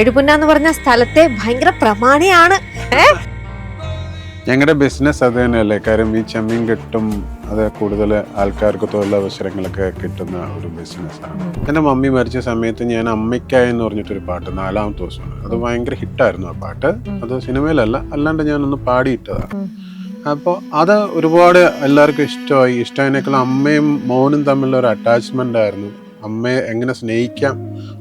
എഴുപുന്ന എന്ന് പറഞ്ഞ സ്ഥലത്തെ ഭയങ്കര പ്രമാണിയാണ്. ഞങ്ങളുടെ ബിസിനസ് അത് തന്നെയല്ലേ. കാര്യം ഈ ചെമ്മീൻ കിട്ടും, അത് കൂടുതൽ ആൾക്കാർക്ക് തൊഴിലവസരങ്ങളൊക്കെ കിട്ടുന്ന ഒരു ബിസിനസ്സാണ്. എൻ്റെ മമ്മി മരിച്ച സമയത്ത് ഞാൻ അമ്മയ്ക്കായി എന്ന് പറഞ്ഞിട്ടൊരു പാട്ട് 4ാമത്തെ ദിവസമാണ്. അത് ഭയങ്കര ഹിറ്റായിരുന്നു ആ പാട്ട്. അത് സിനിമയിലല്ല, അല്ലാണ്ട് ഞാനൊന്ന് പാടിയിട്ടതാണ്. അപ്പോൾ അത് ഒരുപാട് എല്ലാവർക്കും ഇഷ്ടമായതിനേക്കാളും അമ്മയും മോനും തമ്മിലുള്ള ഒരു അറ്റാച്ച്മെൻ്റ് ആയിരുന്നു. അമ്മയെ എങ്ങനെ സ്നേഹിക്കാം,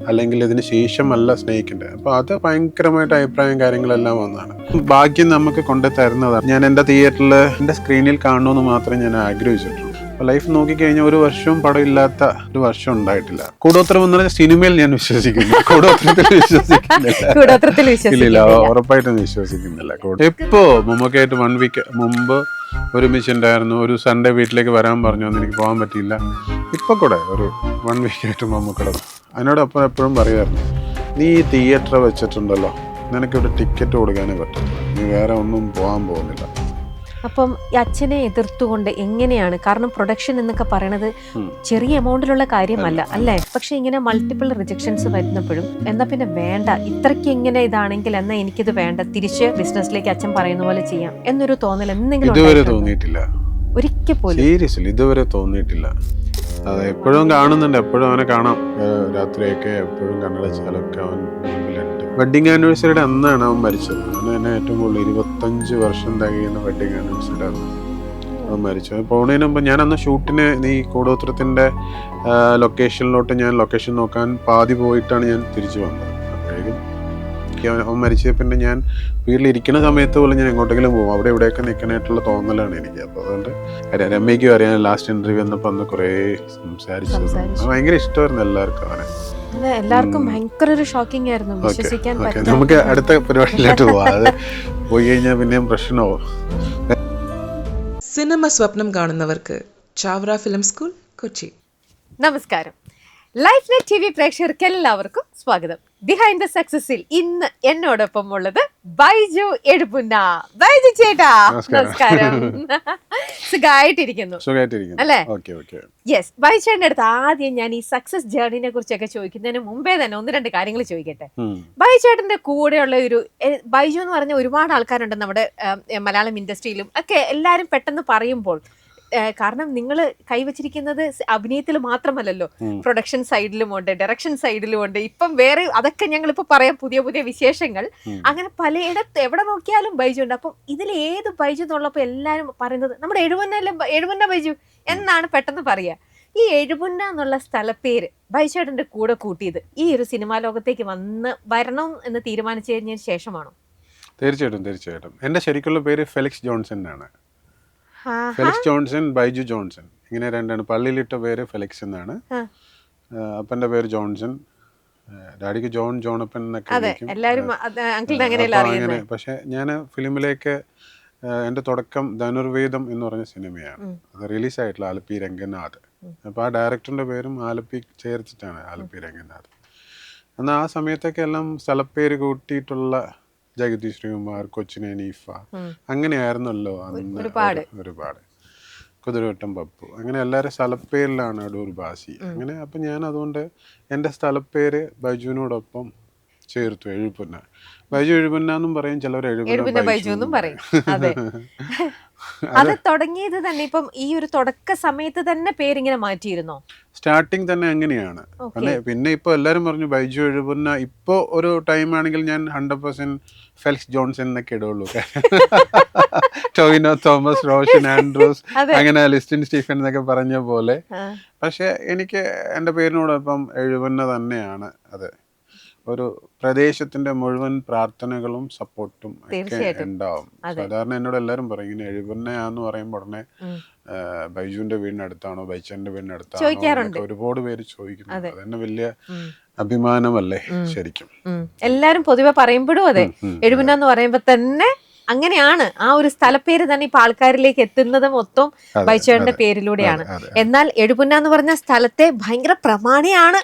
അല്ലെങ്കിൽ ഇതിന് ശേഷമല്ല സ്നേഹിക്കേണ്ടത്. അപ്പോൾ അത് ഭയങ്കരമായിട്ട് അഭിപ്രായം കാര്യങ്ങളെല്ലാം വന്നതാണ്. ഭാഗ്യം നമുക്ക് കൊണ്ടു തരുന്നതാണ്. ഞാൻ എൻ്റെ തിയേറ്ററിൽ എൻ്റെ സ്ക്രീനിൽ കാണണമെന്ന് മാത്രമേ ഞാൻ ആഗ്രഹിച്ചിട്ടുള്ളൂ. അപ്പോൾ ലൈഫ് നോക്കിക്കഴിഞ്ഞാൽ ഒരു വർഷവും പടം ഇല്ലാത്ത ഒരു വർഷം ഉണ്ടായിട്ടില്ല. കൂടോത്രം എന്ന് പറഞ്ഞ സിനിമയിൽ ഞാൻ വിശ്വസിക്കുന്നു, കൂടോത്രത്തിൽ വിശ്വസിക്കുന്നില്ല. ഇല്ല, ഉറപ്പായിട്ടും വിശ്വസിക്കുന്നില്ല. എപ്പോ മമ്മൂക്കായിട്ട് 1 വീക്ക് മുമ്പ് ഒരുമിച്ചുണ്ടായിരുന്നു. ഒരു സൺഡേ വീട്ടിലേക്ക് വരാൻ പറഞ്ഞു, അന്ന് എനിക്ക് പോകാൻ പറ്റിയില്ല. ഇപ്പൊ കൂടെ ഒരു 1 വീക്കായിട്ട് മമ്മൂക്കട അതിനോടൊപ്പം എപ്പോഴും പറയുമായിരുന്നു, നീ ഈ തിയേറ്റർ വെച്ചിട്ടുണ്ടല്ലോ, നിനക്കിവിടെ ടിക്കറ്റ് കൊടുക്കാനേ പറ്റില്ല, നീ വേറെ ഒന്നും പോകാൻ പോകുന്നില്ല. അപ്പം ഈ അച്ഛനെ എതിർത്തുകൊണ്ട് എങ്ങനെയാണ്, കാരണം പ്രൊഡക്ഷൻ എന്നൊക്കെ പറയണത് ചെറിയ എമൗണ്ടിലുള്ള കാര്യമല്ല അല്ലേ? പക്ഷെ ഇങ്ങനെ മൾട്ടിപ്പിൾ റിജക്ഷൻസ് വരുന്നപ്പോഴും എന്നാ പിന്നെ വേണ്ട, ഇത്രയ്ക്ക് ഇങ്ങനെ ഇതാണെങ്കിൽ എന്നാ എനിക്കിത് വേണ്ട, തിരിച്ച് ബിസിനസ്സിലേക്ക് അച്ഛൻ പറയുന്ന പോലെ ചെയ്യാം എന്നൊരു തോന്നൽ എന്തെങ്കിലും ഇതുവരെ തോന്നിയിട്ടില്ല. ഒരിക്കൽ പോലും സീരിയസ്ലി ഇതുവരെ തോന്നിയിട്ടില്ല. അത് എപ്പോഴും കാണുന്നുണ്ട്, എപ്പോഴും അവനെ കാണാം. രാത്രിയൊക്കെ എപ്പോഴും കണ്ണടച്ചാലൊക്കെ അവൻ മുമ്പിലുണ്ട്. വെഡിങ് ആനിവേഴ്സറിയുടെ അന്നാണ് അവൻ മരിച്ചത്. അന്ന് തന്നെ ഏറ്റവും കൂടുതൽ 25 വർഷം തികയുന്ന വെഡിങ് ആനിവേഴ്സറി അന്ന് അവൻ മരിച്ചത്. പോണതിന് മുമ്പ് ഞാൻ അന്ന് ഷൂട്ടിന് ഈ കൂടോത്രത്തിൻ്റെ ലൊക്കേഷനിലോട്ട് ഞാൻ ലൊക്കേഷൻ നോക്കാൻ പാതി പോയിട്ടാണ് ഞാൻ തിരിച്ചു വന്നത്. അപ്പോഴേക്കും അവൻ മരിച്ചത് പിന്നെ ഞാൻ വീട്ടിലിരിക്കുന്ന സമയത്ത് പോലും ഞാൻ എങ്ങോട്ടെങ്കിലും പോകും, അവിടെ ഇവിടെയൊക്കെ നിൽക്കാനായിട്ടുള്ള തോന്നലാണ് എനിക്ക്. അപ്പോൾ അതുകൊണ്ട് രമ്യയ്ക്കും അറിയാൻ ലാസ്റ്റ് ഇന്റർവ്യൂ വന്നപ്പോൾ അന്ന് കുറേ സംസാരിച്ചു. ഭയങ്കര ഇഷ്ടമായിരുന്നു എല്ലാവർക്കും അവനെ. എല്ലാവർക്കും ഭയങ്കര ഒരു ഷോക്കിംഗ് ആയിരുന്നു, വിശ്വസിക്കാൻ പറ്റില്ല. നമുക്ക് അടുത്ത പരിപാടിയിലോട്ട് പോവാം. അത് പോയി കഴിഞ്ഞാൽ പിന്നെയും പ്രശ്നമാവും. സിനിമ സ്വപ്നം കാണുന്നവർക്ക് ചാവറ ഫിലിം സ്കൂൾ, കൊച്ചി. നമസ്കാരം. ലൈഫ് നെറ്റ് TV പ്രേക്ഷകർക്ക് എല്ലാവർക്കും സ്വാഗതം. ബിഹൈൻഡ് ദ സക്സസിൽ ഇന്ന് എന്നോടൊപ്പം ഉള്ളത് ബൈജു എഴുപുന്ന. ബൈജു ചേട്ടാ നമസ്കാരം. സുഖമായിട്ടിരിക്കുന്നു അല്ലേ? യെസ്. ബൈജു ചേട്ടൻ്റെ അടുത്ത് ആദ്യം ഞാൻ ഈ സക്സസ് ജേർണിനെ കുറിച്ചൊക്കെ ചോദിക്കുന്നതിന് മുമ്പേ തന്നെ 1-2 കാര്യങ്ങൾ ചോദിക്കട്ടെ. ബൈജു ചേട്ടന്റെ കൂടെയുള്ള ഒരു ബൈജു എന്ന് പറഞ്ഞ ഒരുപാട് ആൾക്കാരുണ്ട് നമ്മുടെ മലയാളം ഇൻഡസ്ട്രിയിലും ഒക്കെ. എല്ലാരും പെട്ടെന്ന് പറയുമ്പോൾ, കാരണം നിങ്ങൾ കൈവച്ചിരിക്കുന്നത് അഭിനയത്തിൽ മാത്രമല്ലല്ലോ, പ്രൊഡക്ഷൻ സൈഡിലും ഉണ്ട്, ഡയറക്ഷൻ സൈഡിലും ഉണ്ട്, ഇപ്പം വേറെ അതൊക്കെ ഞങ്ങളിപ്പോൾ പറയാം, പുതിയ പുതിയ വിശേഷങ്ങൾ. അങ്ങനെ പലയിടത്ത് എവിടെ നോക്കിയാലും ബൈജു ഉണ്ട്. അപ്പം ഇതിൽ ഏത് ബൈജു എന്നുള്ളപ്പോൾ എല്ലാവരും പറയുന്നത് നമ്മുടെ എഴുപുന്ന ബൈജു എന്നാണ് പെട്ടെന്ന് പറയുക. ഈ എഴുപുന്ന എന്നുള്ള സ്ഥലപ്പേര് ബൈജുവേട്ടൻ്റെ കൂടെ കൂട്ടിയത് ഈ ഒരു സിനിമാ ലോകത്തേക്ക് വരണം എന്ന് തീരുമാനിച്ചു കഴിഞ്ഞതിന് ശേഷമാണോ? തീർച്ചയായിട്ടും. എൻ്റെ ശരിക്കുള്ള പേര് ഫെലിക്സ് ജോൺസൺ ആണ്. ഫെലിക്സ് ജോൺസൺ, ബൈജു ജോൺസൺ, ഇങ്ങനെ രണ്ടാണ്. പള്ളിയിലിട്ട പേര് ഫെലിക്സ് എന്നാണ്, അപ്പൻ്റെ പേര് ജോൺസൺ, ഡാഡിക്ക് ജോണപ്പൻ എന്നൊക്കെ. അങ്ങനെ. പക്ഷെ ഞാൻ ഫിലിമിലേക്ക് എൻ്റെ തുടക്കം ധനുർവേദം എന്ന് പറഞ്ഞ സിനിമയാണ്. അത് റിലീസായിട്ടുള്ള ആലപ്പി രംഗനാഥ്. അപ്പോൾ ആ ഡയറക്ടറിൻ്റെ പേരും ആലപ്പി ചേർത്തിട്ടാണ് ആലപ്പി രംഗനാഥ്. എന്നാൽ ആ സമയത്തൊക്കെ എല്ലാം സ്ഥലപ്പേര് കൂട്ടിയിട്ടുള്ള ജഗതി ശ്രീകുമാർ, കൊച്ചിൻ ഹനീഫ, അങ്ങനെയായിരുന്നല്ലോ അന്ന്. ഒരുപാട് കുതിരവട്ടം പപ്പു, അങ്ങനെ എല്ലാവരും സ്ഥലപ്പേരിലാണ് അടൂർ ബാസി, അങ്ങനെ. അപ്പം ഞാൻ അതുകൊണ്ട് എൻ്റെ സ്ഥലപ്പേര് ബൈജുവിനോടൊപ്പം ചേർത്തു, എഴുപുന്ന. ബൈജു എഴുപുന്ന എന്നും പറയും, ചിലർ എഴുപുന്ന ബൈജു എന്നും പറയും. അത് തുടങ്ങിയത് തന്നെ ഇപ്പം ഈ ഒരു തുടക്ക സമയത്ത് തന്നെ പേരിങ്ങനെ മാറ്റിയിരുന്നോ? സ്റ്റാർട്ടിങ് തന്നെ അങ്ങനെയാണ്. പിന്നെ ഇപ്പൊ എല്ലാരും പറഞ്ഞു ബൈജു എഴുപുന്ന. ഇപ്പൊ ഒരു ടൈം ആണെങ്കിൽ ഞാൻ 100% ഫെലിക്സ് ജോൺസൺ എന്നൊക്കെ ഇടുള്ളൂ. ടോവിനോ തോമസ്, റോഷൻ ആൻഡ്രൂസ്, അങ്ങനെ ലിസ്റ്റിൻ സ്റ്റീഫൻ എന്നൊക്കെ പറഞ്ഞ പോലെ. പക്ഷെ എനിക്ക് എൻ്റെ പേരിനോടൊപ്പം എഴുപുന്ന തന്നെയാണ്. അത് ഒരു പ്രദേശത്തിന്റെ മുഴുവൻ പ്രാർത്ഥനകളും സപ്പോർട്ടും ഒക്കെ ഉണ്ടാവും. സാധാരണ എന്നോട് എല്ലാവരും പറയും, ഇങ്ങനെ എഴുപുന്നയാന്ന് പറയുമ്പോൾ ഉടനെ ബൈജുവിന്റെ വീടിനടുത്താണോ, ബൈച്ചന്റെ വീടിനടുത്താണോ, ഒരുപാട് പേര് ചോദിക്കുന്നു. അതന്നെ വലിയ അഭിമാനമല്ലേ ശരിക്കും. എല്ലാരും പൊതുവെ പറയുമ്പോഴും അതെ, എഴുപുന്ന എന്ന് പറയുമ്പോ തന്നെ അങ്ങനെയാണ്. ആ ഒരു സ്ഥലപ്പേര് തന്നെ ഇപ്പൊ ആൾക്കാരിലേക്ക് എത്തുന്നത് മൊത്തം ബൈച്ചേട്ടന്റെ പേരിലൂടെയാണ്. എന്നാൽ എഴുപുന്ന എന്ന് പറഞ്ഞ സ്ഥലത്തെ ഭയങ്കര പ്രമാണിയാണ്,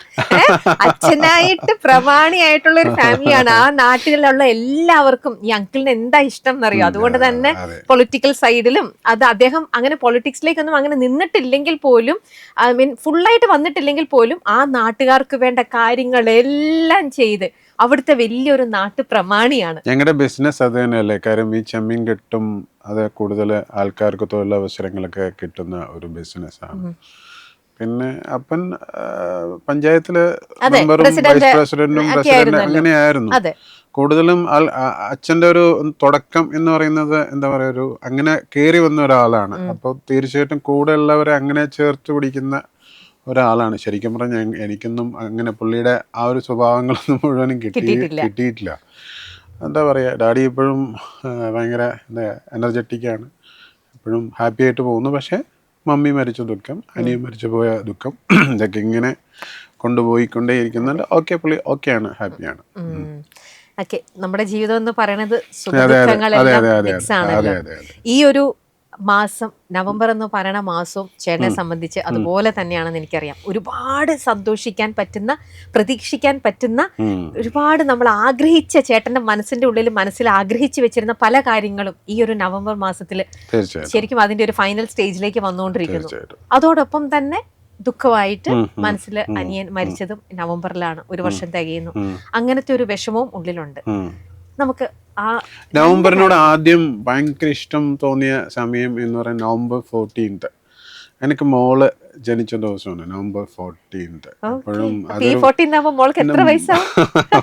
അച്ഛനായിട്ട് പ്രമാണിയായിട്ടുള്ള ഒരു ഫാമിലിയാണ്. ആ നാട്ടിലുള്ള എല്ലാവർക്കും ഈ അങ്കിളിന് എന്താ ഇഷ്ടം എന്നറിയോ. അതുകൊണ്ട് തന്നെ പൊളിറ്റിക്കൽ സൈഡിലും അത് അദ്ദേഹം അങ്ങനെ പൊളിറ്റിക്സിലേക്കൊന്നും അങ്ങനെ നിന്നിട്ടില്ലെങ്കിൽ പോലും, ഐ മീൻ ഫുള്ളായിട്ട് വന്നിട്ടില്ലെങ്കിൽ പോലും ആ നാട്ടുകാർക്ക് വേണ്ട കാര്യങ്ങളെല്ലാം ചെയ്ത് അവിടുത്തെ വലിയൊരു നാട്ടു പ്രമാണിയാണ്. ഞങ്ങളുടെ ബിസിനസ് അത് തന്നെയല്ലേ. കാര്യം ഈ ചെമ്മീൻ കെട്ടും അത് കൂടുതൽ ആൾക്കാർക്ക് തൊഴിലവസരങ്ങളൊക്കെ കിട്ടുന്ന ഒരു ബിസിനസ്സാണ്. പിന്നെ അപ്പൻ പഞ്ചായത്തില് മെമ്പറും വൈസ് പ്രസിഡന്റും പ്രസിഡന്റ് അങ്ങനെയായിരുന്നു. കൂടുതലും അച്ഛൻ്റെ ഒരു തുടക്കം എന്ന് പറയുന്നത് എന്താ പറയുക, ഒരു അങ്ങനെ കയറി വന്ന ഒരാളാണ്. അപ്പോൾ തീർച്ചയായിട്ടും കൂടെ ഉള്ളവരെ അങ്ങനെ ചേർത്ത് പിടിക്കുന്ന ഒരാളാണ്. ശരിക്കും പറഞ്ഞാൽ എനിക്കൊന്നും അങ്ങനെ പുള്ളിയുടെ ആ ഒരു സ്വഭാവങ്ങളൊന്നും മുഴുവനും കിട്ടിയിട്ടില്ല. എന്താ പറയുക, ഡാഡി ഇപ്പോഴും ഭയങ്കര എനർജറ്റിക്കാണ്, എപ്പോഴും ഹാപ്പി ആയിട്ട് പോകുന്നു. പക്ഷേ മമ്മി മരിച്ച ദുഃഖം, അനിയൻ മരിച്ചു പോയ ദുഃഖം, ഇതൊക്കെ ഇങ്ങനെ കൊണ്ടുപോയിക്കൊണ്ടേയിരിക്കുന്നുണ്ട്. ഓക്കെ, പുള്ളി ഓക്കെയാണ്, ഹാപ്പിയാണ്. ഓക്കെ, നമ്മുടെ ജീവിതം എന്ന് പറയുന്നത് സുഖദുഃഖങ്ങളെല്ലാം മിക്സ് ആണല്ലോ. ഈ ഒരു മാസം, നവംബർ എന്ന് പറയുന്ന മാസവും ചേട്ടനെ സംബന്ധിച്ച് അതുപോലെ തന്നെയാണെന്ന് എനിക്കറിയാം. ഒരുപാട് സന്തോഷിക്കാൻ പറ്റുന്ന, പ്രതീക്ഷിക്കാൻ പറ്റുന്ന, ഒരുപാട് നമ്മൾ ആഗ്രഹിച്ച, ചേട്ടന്റെ മനസ്സിൽ ആഗ്രഹിച്ചു വെച്ചിരുന്ന പല കാര്യങ്ങളും ഈ ഒരു നവംബർ മാസത്തിൽ ശരിക്കും അതിന്റെ ഒരു ഫൈനൽ സ്റ്റേജിലേക്ക് വന്നുകൊണ്ടിരിക്കുന്നു. അതോടൊപ്പം തന്നെ ദുഃഖമായിട്ട് മനസ്സിൽ അനിയൻ മരിച്ചതും നവംബറിലാണ്, ഒരു വർഷം തികയുന്നു. അങ്ങനത്തെ ഒരു വിഷമവും ഉള്ളിലുണ്ട്. നമുക്ക് ആ നവംബറിനോട് ആദ്യം ഭയങ്കര ഇഷ്ടം തോന്നിയ സമയം എന്ന് പറയുന്നത് നവംബർ 14th. എനിക്ക് മോള് ജനിച്ച ദിവസമാണ് നവംബർ 14th. അപ്പോഴും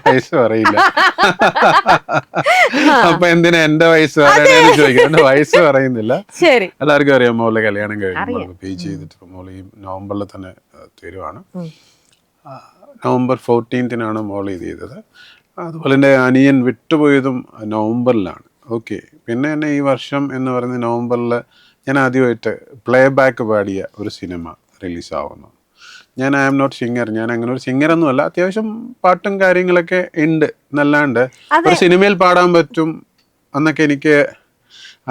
വയസ്സ് പറയില്ല. അപ്പൊ എന്തിനാ എന്റെ വയസ്സ് പറയാൻ ചോദിക്കും, വയസ്സ് പറയുന്നില്ല. എല്ലാവർക്കും അറിയാം മോള് കല്യാണം കഴിഞ്ഞു PG ചെയ്തിട്ട് മോള് ഈ നവംബറിൽ തന്നെ തീരുവാണ്. നവംബർ 14th മോൾ ഇത് ചെയ്തത്. അതുപോലെ എൻ്റെ അനിയൻ വിട്ടുപോയതും നവംബറിലാണ്. ഓക്കെ, പിന്നെ എന്നെ ഈ വർഷം എന്ന് പറയുന്നത് നവംബറിൽ ഞാൻ ആദ്യമായിട്ട് പ്ലേ ബാക്ക് പാടിയ ഒരു സിനിമ റിലീസാവുന്നു. ഞാൻ ഐ ആം നോട്ട് സിംഗർ, ഞാൻ അങ്ങനെ ഒരു സിംഗറൊന്നുമല്ല, അത്യാവശ്യം പാട്ടും കാര്യങ്ങളൊക്കെ ഉണ്ട് എന്നല്ലാണ്ട് ഒരു സിനിമയിൽ പാടാൻ പറ്റും എന്നൊക്കെ എനിക്ക്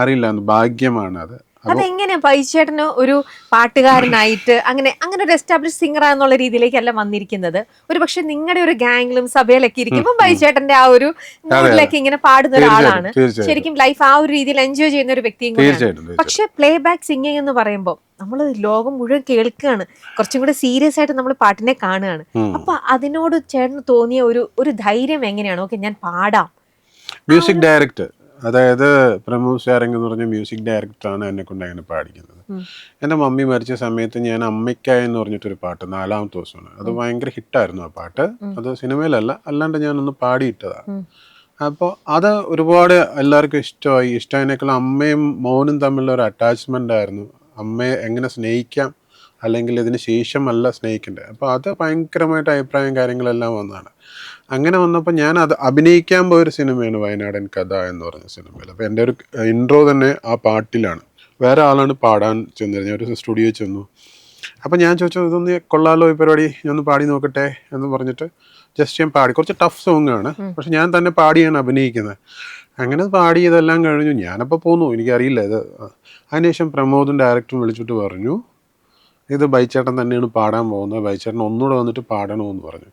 അറിയില്ല, ഭാഗ്യമാണ് അത്. അതെങ്ങനെയാ ബൈചേട്ടന് ഒരു പാട്ടുകാരനായിട്ട് അങ്ങനെ ഒരു എസ്റ്റാബ്ലിഷ് സിംഗർ എന്നുള്ള രീതിയിലേക്കല്ല വന്നിരിക്കുന്നത്. ഒരു പക്ഷെ നിങ്ങളുടെ ഒരു ഗാങ്ങിലും സഭയിലൊക്കെ ഇരിക്കുമ്പോൾ ബൈചേട്ടന്റെ ആ ഒരു മൂഡിലൊക്കെ ഇങ്ങനെ പാടുന്ന ഒരാളാണ്. ശരിക്കും ലൈഫ് ആ ഒരു രീതിയിൽ എൻജോയ് ചെയ്യുന്ന ഒരു വ്യക്തിയും കൂടിയാണ്. പക്ഷെ പ്ലേ ബാക്ക് സിംഗിങ് എന്ന് പറയുമ്പോൾ നമ്മൾ ലോകം മുഴുവൻ കേൾക്കുകയാണ്, കുറച്ചും കൂടെ സീരിയസ് ആയിട്ട് നമ്മൾ പാട്ടിനെ കാണുകയാണ്. അപ്പൊ അതിനോട് ചേട്ടന് തോന്നിയ ഒരു ധൈര്യം എങ്ങനെയാണ്? ഓക്കെ, ഞാൻ പാടാം. മ്യൂസിക് ഡയറക്ടർ, അതായത് പ്രമോദ് സാരംഗ് എന്ന് പറഞ്ഞ മ്യൂസിക് ഡയറക്ടറാണ് എന്നെ കൊണ്ട് അങ്ങനെ പാടിക്കുന്നത്. എൻ്റെ മമ്മി മരിച്ച സമയത്ത് ഞാൻ അമ്മയ്ക്കായി എന്ന് പറഞ്ഞിട്ടൊരു പാട്ട് 4ാമത്തെ ദിവസമാണ്. അത് ഭയങ്കര ഹിറ്റായിരുന്നു ആ പാട്ട്. അത് സിനിമയിലല്ല, അല്ലാണ്ട് ഞാനൊന്ന് പാടിയിട്ടതാണ്. അപ്പോൾ അത് ഒരുപാട് എല്ലാവർക്കും ഇഷ്ടമായതിനേക്കാളും അമ്മയും മോനും തമ്മിലുള്ള ഒരു അറ്റാച്ച്മെൻ്റ് ആയിരുന്നു. അമ്മയെ എങ്ങനെ സ്നേഹിക്കാം, അല്ലെങ്കിൽ ഇതിന് ശേഷമല്ല സ്നേഹിക്കേണ്ടത്. അപ്പോൾ അത് ഭയങ്കരമായിട്ട് അഭിപ്രായം കാര്യങ്ങളെല്ലാം വന്നതാണ്. അങ്ങനെ വന്നപ്പോൾ ഞാൻ അത് അഭിനയിക്കാൻ പോയൊരു സിനിമയാണ് വയനാടൻ കഥ എന്ന് പറഞ്ഞ സിനിമയിൽ. അപ്പോൾ എൻ്റെ ഒരു ഇൻട്രോ തന്നെ ആ പാട്ടിലാണ്. വേറെ ആളാണ് പാടാൻ ചെന്നിരുന്നത്. ഞാൻ ഒരു സ്റ്റുഡിയോ ചെന്നു. അപ്പോൾ ഞാൻ ചോദിച്ചു, ഇതൊന്ന് കൊള്ളാലോ ഈ പരിപാടി, ഞാൻ ഒന്ന് പാടി നോക്കട്ടെ എന്ന് പറഞ്ഞിട്ട് ജസ്റ്റ് ഞാൻ പാടി. കുറച്ച് ടഫ് സോങ്ങാണ്, പക്ഷെ ഞാൻ തന്നെ പാടിയാണ് അഭിനയിക്കുന്നത്. അങ്ങനെ പാടി ഇതെല്ലാം കഴിഞ്ഞു. ഞാനപ്പോൾ പോന്നു, എനിക്കറിയില്ല ഇത്. അതിനുശേഷം പ്രമോദും ഡയറക്ടറും വിളിച്ചിട്ട് പറഞ്ഞു, ഇത് ബൈച്ചേട്ടൻ തന്നെയാണ് പാടാൻ പോകുന്നത്, ബൈച്ചേട്ടൻ ഒന്നുകൂടെ വന്നിട്ട് പാടണമെന്ന് പറഞ്ഞു.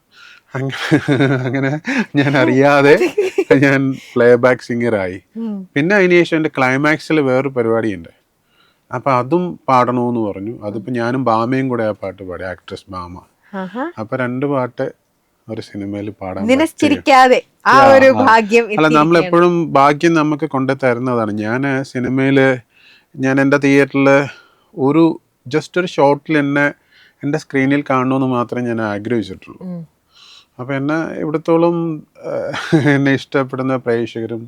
അങ്ങനെ ഞാൻ അറിയാതെ ഞാൻ പ്ലേ ബാക്ക് സിംഗറായി. പിന്നെ അതിനുശേഷം എൻ്റെ ക്ലൈമാക്സിൽ വേറൊരു പരിപാടിയുണ്ട്, അപ്പം അതും പാടണമെന്ന് പറഞ്ഞു. അതിപ്പോൾ ഞാനും ബാമയും കൂടെ ആ പാട്ട് പാടി, ആക്ട്രസ് ബാമ. അപ്പം 2 പാട്ട് ഒരു സിനിമയിൽ പാടാൻ അല്ല, നമ്മളെപ്പോഴും ഭാഗ്യം നമുക്ക് കൊണ്ടു തരുന്നതാണ്. ഞാൻ സിനിമയിൽ, ഞാൻ എൻ്റെ തിയേറ്ററിൽ ജസ്റ്റ് ഒരു ഷോട്ടിൽ എൻ്റെ സ്ക്രീനിൽ കാണണമെന്ന് മാത്രമേ ഞാൻ ആഗ്രഹിച്ചിട്ടുള്ളൂ. അപ്പോൾ ഇവിടത്തോളം എന്നെ ഇഷ്ടപ്പെടുന്ന പ്രേക്ഷകരും